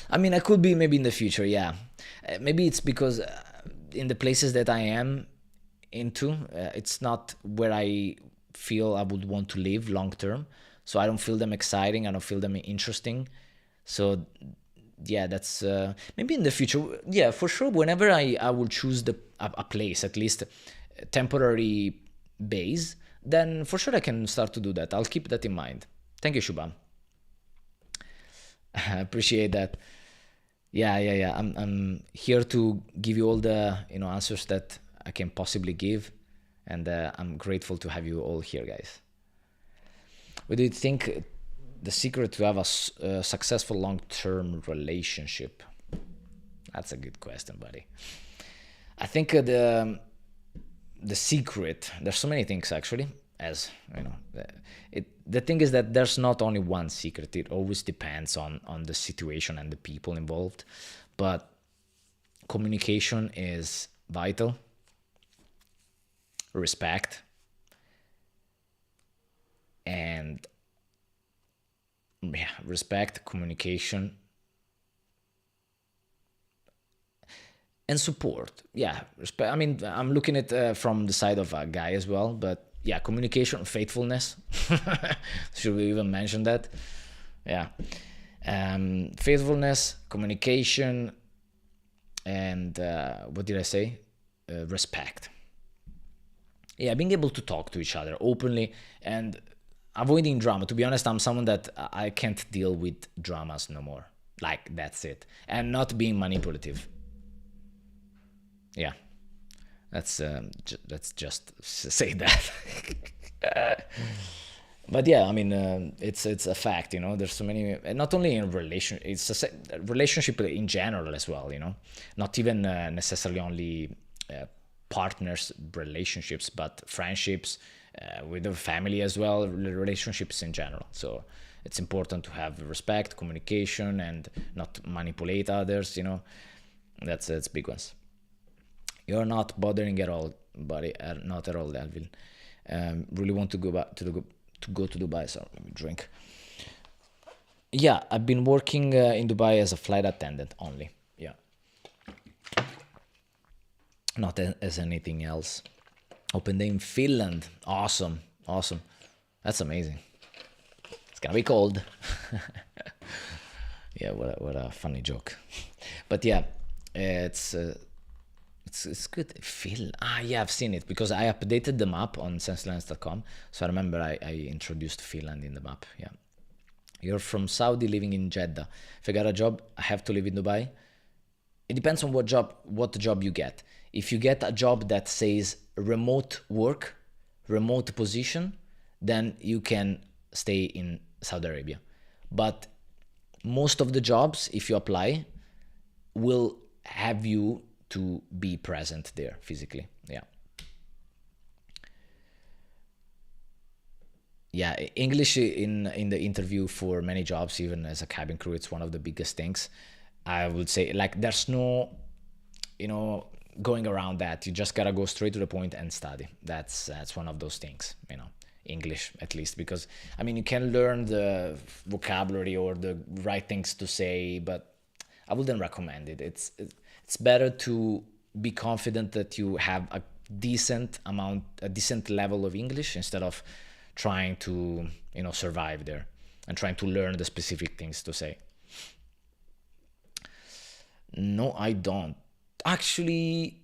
I mean, I could be maybe in the future. Yeah, maybe it's because in the places that I am into, it's not where I feel I would want to live long term. So I don't feel them exciting. I don't feel them interesting. So yeah, that's maybe in the future. Yeah, for sure. Whenever I will choose a place, at least temporary base, then for sure I can start to do that. I'll keep that in mind. Thank you, Shubham. I appreciate that. Yeah. I'm here to give you all the answers that I can possibly give, and I'm grateful to have you all here, guys. What do you think the secret to have a successful long-term relationship? That's a good question, buddy. I think the secret, there's so many things actually, as you know. The thing is that there's not only one secret. It always depends on the situation and the people involved, but communication is vital. Respect, and yeah, respect, communication, and support. Yeah, respect. I mean, I'm looking at from the side of a guy as well, but yeah, communication, faithfulness. Should we even mention that? Yeah. Faithfulness, communication, and what did I say? Respect. Yeah, being able to talk to each other openly and avoiding drama. To be honest, I'm someone that I can't deal with dramas no more. Like, that's it. And not being manipulative. Yeah, let's just say that. But yeah, I mean, it's a fact, you know. There's so many, not only in it's a relationship in general as well, you know. Not even necessarily only partners relationships, but friendships with the family as well, relationships in general. So it's important to have respect, communication, and not manipulate others, you know. That's big ones. You're not bothering at all, buddy. Not at all, Alvin. Really want to go back to go to Dubai. So let me drink. Yeah, I've been working in Dubai as a flight attendant only. Yeah, not as anything else. Open day in Finland. Awesome, awesome. That's amazing. It's gonna be cold. Yeah, what a funny joke. But yeah, it's. It's good. Yeah, I've seen it because I updated the map on senselines.com. So I remember I introduced Finland in the map. Yeah. You're from Saudi living in Jeddah. If I got a job, I have to live in Dubai. It depends on what job you get. If you get a job that says remote work, remote position, then you can stay in Saudi Arabia. But most of the jobs, if you apply, will have you to be present there physically. Yeah. Yeah, English in the interview for many jobs, even as a cabin crew, it's one of the biggest things. I would say, like, there's no, you know, going around that. You just gotta go straight to the point and study. That's one of those things, you know. English, at least, because I mean, you can learn the vocabulary or the right things to say, but I wouldn't recommend it. It's better to be confident that you have a decent level of English instead of trying to, you know, survive there and trying to learn the specific things to say. No, I don't. Actually,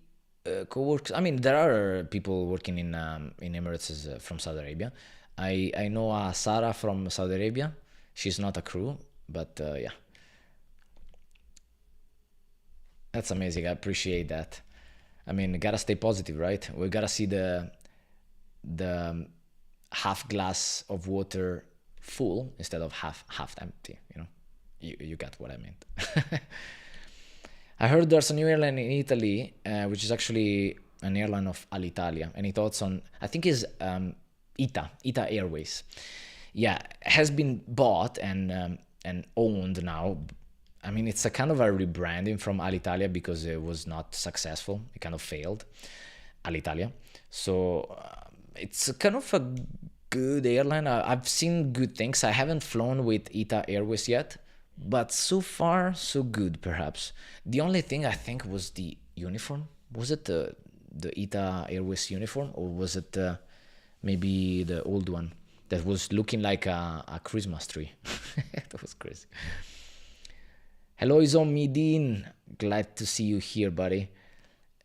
co-workers. I mean, there are people working in Emirates from Saudi Arabia. I know Sarah from Saudi Arabia. She's not a crew, but yeah, that's amazing. I appreciate that. I mean, gotta stay positive, right? We gotta see the half glass of water full instead of half empty. You know, you got what I meant. I heard there's a new airline in Italy, which is actually an airline of Alitalia. Any thoughts on? I think is ITA Airways. Yeah, has been bought and owned now. I mean, it's a kind of a rebranding from Alitalia because it was not successful. It kind of failed, Alitalia. So it's a kind of a good airline. I've seen good things. I haven't flown with ITA Airways yet, but so far so good. Perhaps the only thing I think was the uniform. Was it the ITA Airways uniform, or was it maybe the old one that was looking like a Christmas tree? That was crazy. Hello, Izom Midin. Glad to see you here, buddy.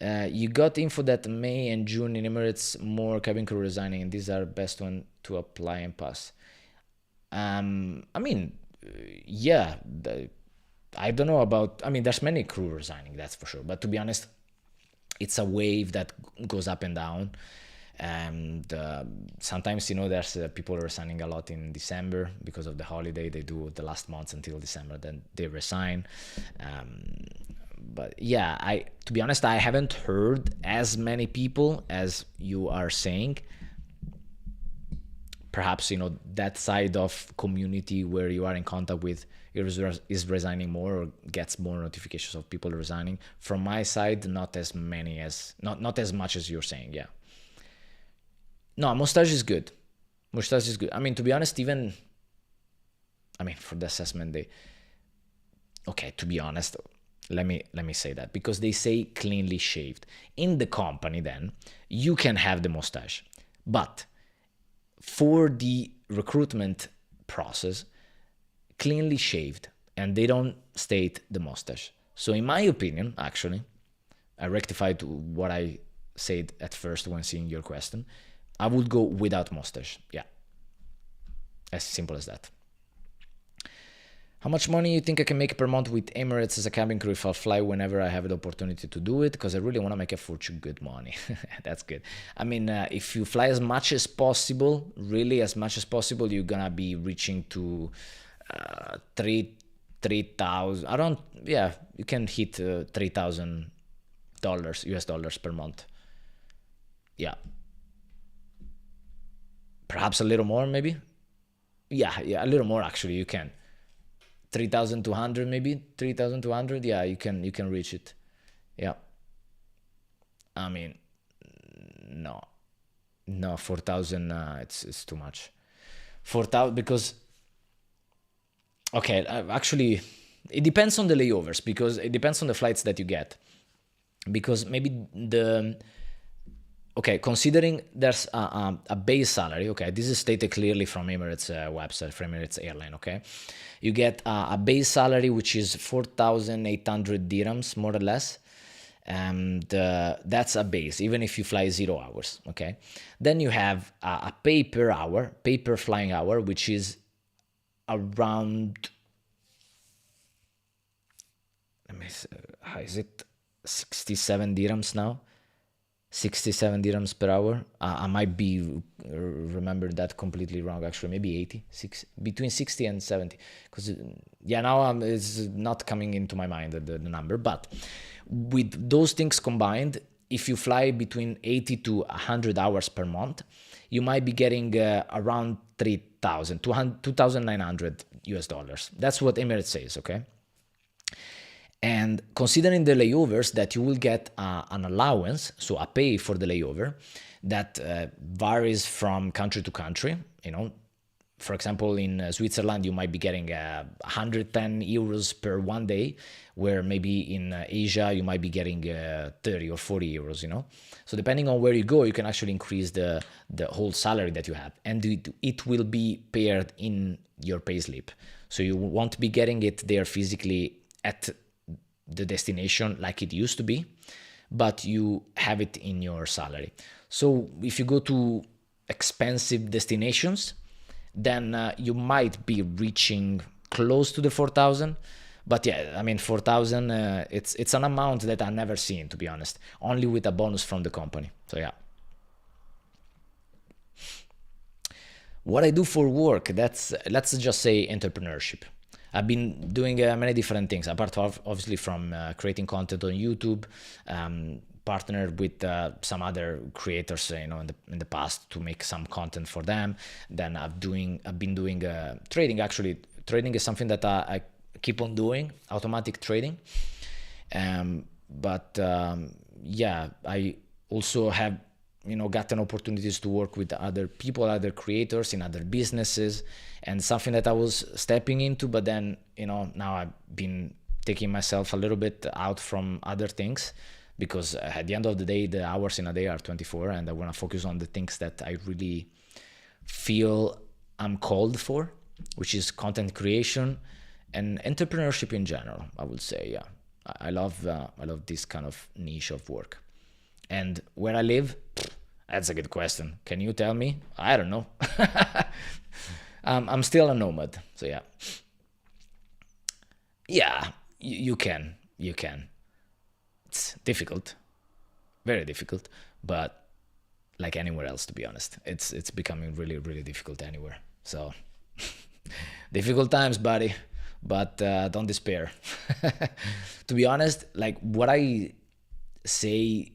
You got info that May and June in Emirates more cabin crew resigning, and these are best one to apply and pass. I mean, yeah. I don't know about. I mean, there's many crew resigning, that's for sure. But to be honest, it's a wave that goes up and down, and sometimes, you know, there's people resigning a lot in December because of the holiday. They do the last months until December, then they resign. But yeah, I to be honest, I haven't heard as many people as you are saying. Perhaps, you know, that side of community where you are in contact with is resigning more or gets more notifications of people resigning. From my side, not as many as not as much as you're saying. Yeah. No, mustache is good. Mustache is good. I mean, to be honest, even I mean, for the assessment day. Okay, to be honest, let me say that because they say cleanly shaved in the company. Then you can have the mustache, but for the recruitment process, cleanly shaved and they don't state the mustache. So in my opinion, actually, I rectified what I said at first when seeing your question. I would go without mustache. Yeah. As simple as that. How much money you think I can make per month with Emirates as a cabin crew if I'll fly whenever I have the opportunity to do it? Because I really want to make a fortune. Good money. That's good. I mean, if you fly as much as possible, really as much as possible, you're gonna be reaching to 3,000 around. Yeah, you can hit $3,000 US dollars per month. Yeah, perhaps a little more, maybe. Yeah, a little more actually. You can 3,200, maybe 3,200. Yeah, you can reach it. Yeah, I mean, no, no, 4,000. It's too much. 4,000 because okay, actually, it depends on the layovers because it depends on the flights that you get. Because maybe the okay, considering there's a base salary, okay, this is stated clearly from Emirates website, from Emirates airline, okay, you get a base salary which is 4,800 dirhams more or less, and that's a base even if you fly 0 hours, okay. Then you have a pay per hour, pay per flying hour, which is around, let me see, how is it, 67 dirhams now, 67 dirhams per hour. I might be remember that completely wrong actually, maybe 80, between 60 and 70, because yeah, now it's not coming into my mind the number. But with those things combined, if you fly between 80 to 100 hours per month, you might be getting around 3,000 2,900 US dollars. That's what Emirates says, okay. And considering the layovers that you will get an allowance, so a pay for the layover, that varies from country to country. You know, for example, in Switzerland, you might be getting 110 euros per one day, where maybe in Asia, you might be getting 30 or 40 euros, you know. So depending on where you go, you can actually increase the whole salary that you have. And it will be paired in your payslip. So you won't be getting it there physically at the destination like it used to be, but you have it in your salary. So if you go to expensive destinations, then you might be reaching close to the 4,000. But yeah, I mean 4,000, it's an amount that I've never seen, to be honest, only with a bonus from the company. So yeah. What I do for work, that's, let's just say, entrepreneurship. I've been doing many different things, apart of obviously from creating content on YouTube, partnered with some other creators, you know, in the past to make some content for them. Then I've been doing trading. Actually, trading is something that I keep on doing, automatic trading. But yeah, I also have, you know, gotten opportunities to work with other people, other creators in other businesses, and something that I was stepping into. But then, you know, now I've been taking myself a little bit out from other things, because at the end of the day, the hours in a day are 24, and I want to focus on the things that I really feel I'm called for, which is content creation and entrepreneurship in general. I would say, yeah, I love this kind of niche of work. And where I live, that's a good question. Can you tell me? I don't know. I'm still a nomad, so yeah. Yeah, you can. It's difficult, very difficult, but like anywhere else, to be honest, it's becoming really, really difficult anywhere. So difficult times, buddy, but don't despair. To be honest, like what I say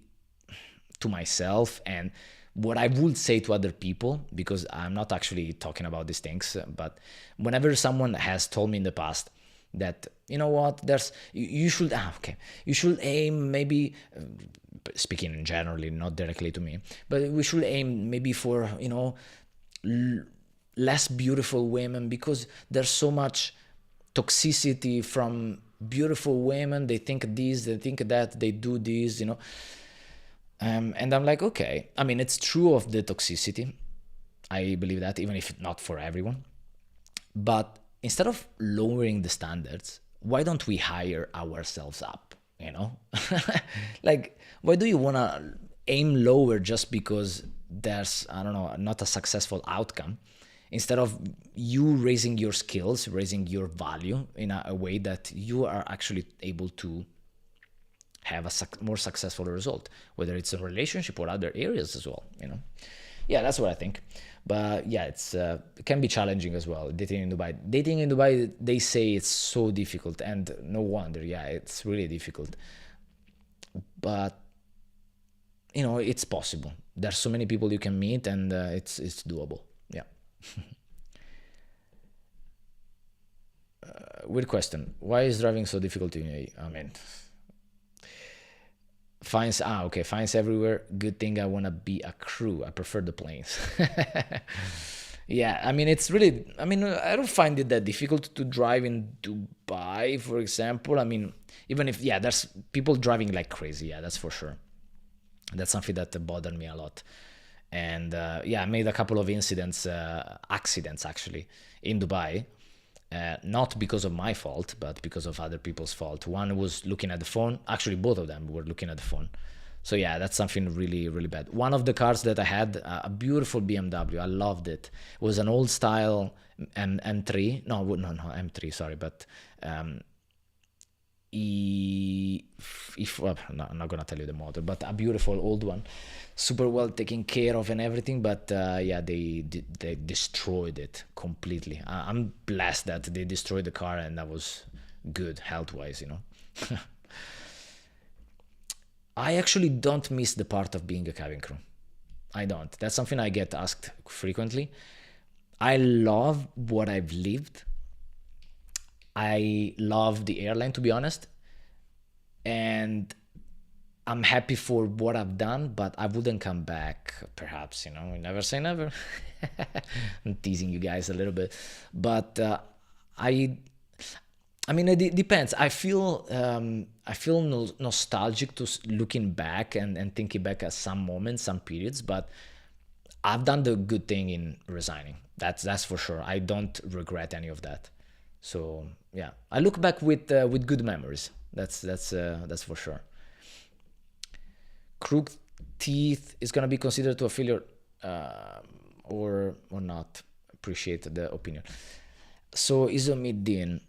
to myself and what I would say to other people, because I'm not actually talking about these things, but whenever someone has told me in the past that, you know what, you should you should aim, maybe speaking generally, not directly to me, but we should aim maybe for, you know, less beautiful women, because there's so much toxicity from beautiful women. They think this, they think that, they do this, you know. And I'm like, okay, I mean, it's true of the toxicity. I believe that, even if not for everyone. But instead of lowering the standards, why don't we hire ourselves up? Like, why do you want to aim lower just because there's, I don't know, not a successful outcome, instead of you raising your skills, raising your value in a way that you are actually able to have a more successful result, whether it's a relationship or other areas as well. Yeah, that's what I think. But yeah, it can be challenging as well, dating in Dubai. Dating in Dubai, they say it's so difficult, and no wonder. Yeah, it's really difficult, but it's possible. There's so many people you can meet, and it's doable. Yeah. Weird question. Why is driving so difficult in UAE? I mean, fines. Okay, fines everywhere. Good thing I wanna be a crew. I prefer the planes. Yeah, I mean, it's really. I mean, I don't find it that difficult to drive in Dubai, for example. I mean, even if there's people driving like crazy. Yeah, that's for sure. That's something that bothered me a lot. And I made a couple of accidents actually in Dubai. Not because of my fault, but because of other people's fault. One was looking at the phone. Actually, both of them were looking at the phone. So yeah, that's something really, really bad. One of the cars that I had, a beautiful BMW, I loved it. It was an old style M3. No, M3, sorry, but I'm not gonna tell you the model, but a beautiful old one, super well taken care of and everything. But they destroyed it completely. I'm blessed that they destroyed the car, and that was good health wise. I actually don't miss the part of being a cabin crew. I don't. That's something I get asked frequently. I love what I've lived. I love the airline, to be honest. And I'm happy for what I've done, but I wouldn't come back, perhaps, never say never. I'm teasing you guys a little bit. But I mean, it depends. I feel nostalgic to looking back and thinking back at some moments, some periods, but I've done the good thing in resigning. That's for sure. I don't regret any of that. So yeah, I look back with good memories. That's for sure. Crooked teeth is gonna be considered to a failure, or not. Appreciate the opinion. So Izomiddin,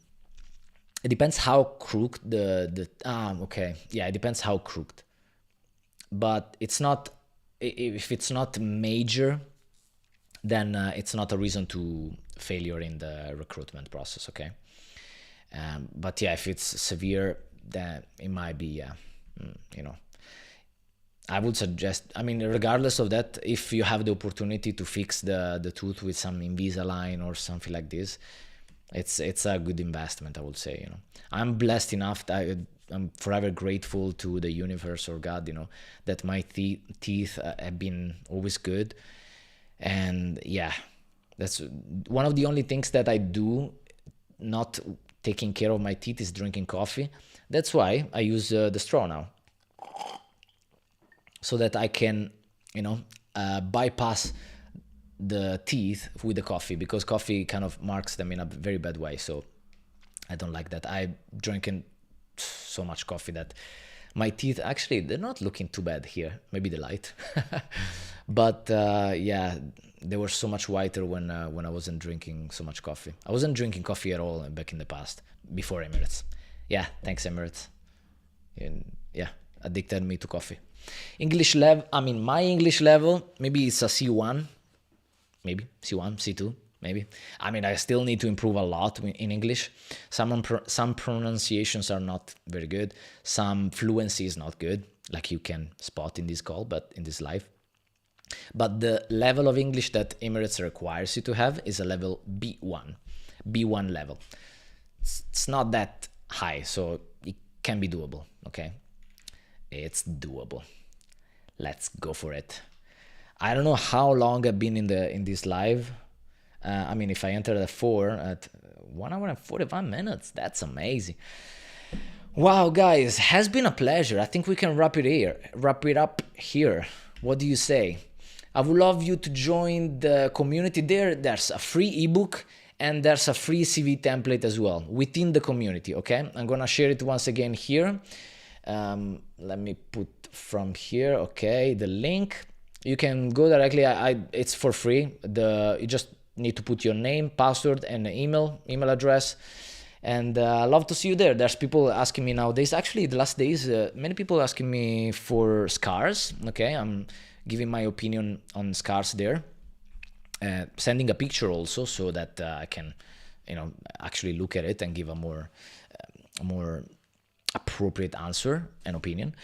it depends how crooked okay, yeah, it depends how crooked, but it's not, if it's not major, then it's not a reason to failure in the recruitment process. Okay. But yeah, if it's severe, then it might be, I would suggest, I mean, regardless of that, if you have the opportunity to fix the tooth with some Invisalign or something like this, it's a good investment, I would say. I'm blessed enough that I'm forever grateful to the universe or God, that my teeth have been always good. And yeah, that's one of the only things that I do not taking care of my teeth is drinking coffee. That's why I use the straw now, so that I can, bypass the teeth with the coffee, because coffee kind of marks them in a very bad way. So I don't like that. I drinking so much coffee that my teeth, actually, they're not looking too bad here. Maybe the light. But yeah, they were so much whiter when I wasn't drinking so much coffee. I wasn't drinking coffee at all back in the past, before Emirates. Yeah, thanks Emirates. And yeah, addicted me to coffee. English level, I mean, my English level, maybe it's a C1, maybe C1, C2, maybe. I mean, I still need to improve a lot in English. Some pronunciations are not very good. Some fluency is not good, like you can spot in this call, but in this live. But the level of English that Emirates requires you to have is a level B1 level. It's not that high, so it can be doable, okay? It's doable. Let's go for it. I don't know how long I've been in this live. I mean, if I entered at 4 at 1 hour and 45 minutes, that's amazing. Wow, guys, has been a pleasure. I think we can wrap it up here. What do you say? I would love you to join the community there. There's a free ebook and there's a free CV template as well within the community. Okay, I'm gonna share it once again here. Let me put from here. Okay, the link. You can go directly. It's for free. You just need to put your name, password, and email address. And I love to see you there. There's people asking me nowadays. Actually, the last days, many people asking me for scars. Okay, I'm giving my opinion on scars there. Sending a picture also, so that I can, actually look at it and give a more appropriate answer and opinion.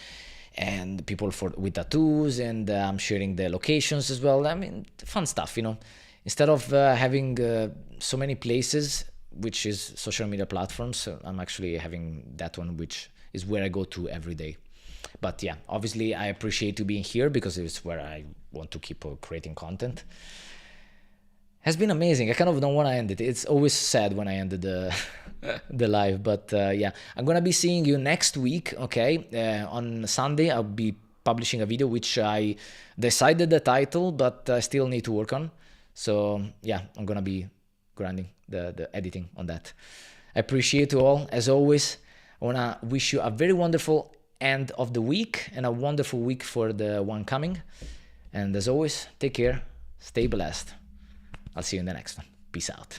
And people with tattoos, and I'm sharing the locations as well. I mean, fun stuff, Instead of having so many places, which is social media platforms, I'm actually having that one, which is where I go to every day. But yeah, obviously I appreciate you being here, because it's where I want to keep creating content. Has been amazing. I kind of don't want to end it. It's always sad when I ended the live, but yeah, I'm gonna be seeing you next week. Okay, on Sunday I'll be publishing a video which I decided the title, but I still need to work on. So yeah, I'm gonna be grinding the editing on that. I appreciate you all as always. I wanna wish you a very wonderful end of the week and a wonderful week for the one coming. And as always, take care, stay blessed. I'll see you in the next one. Peace out.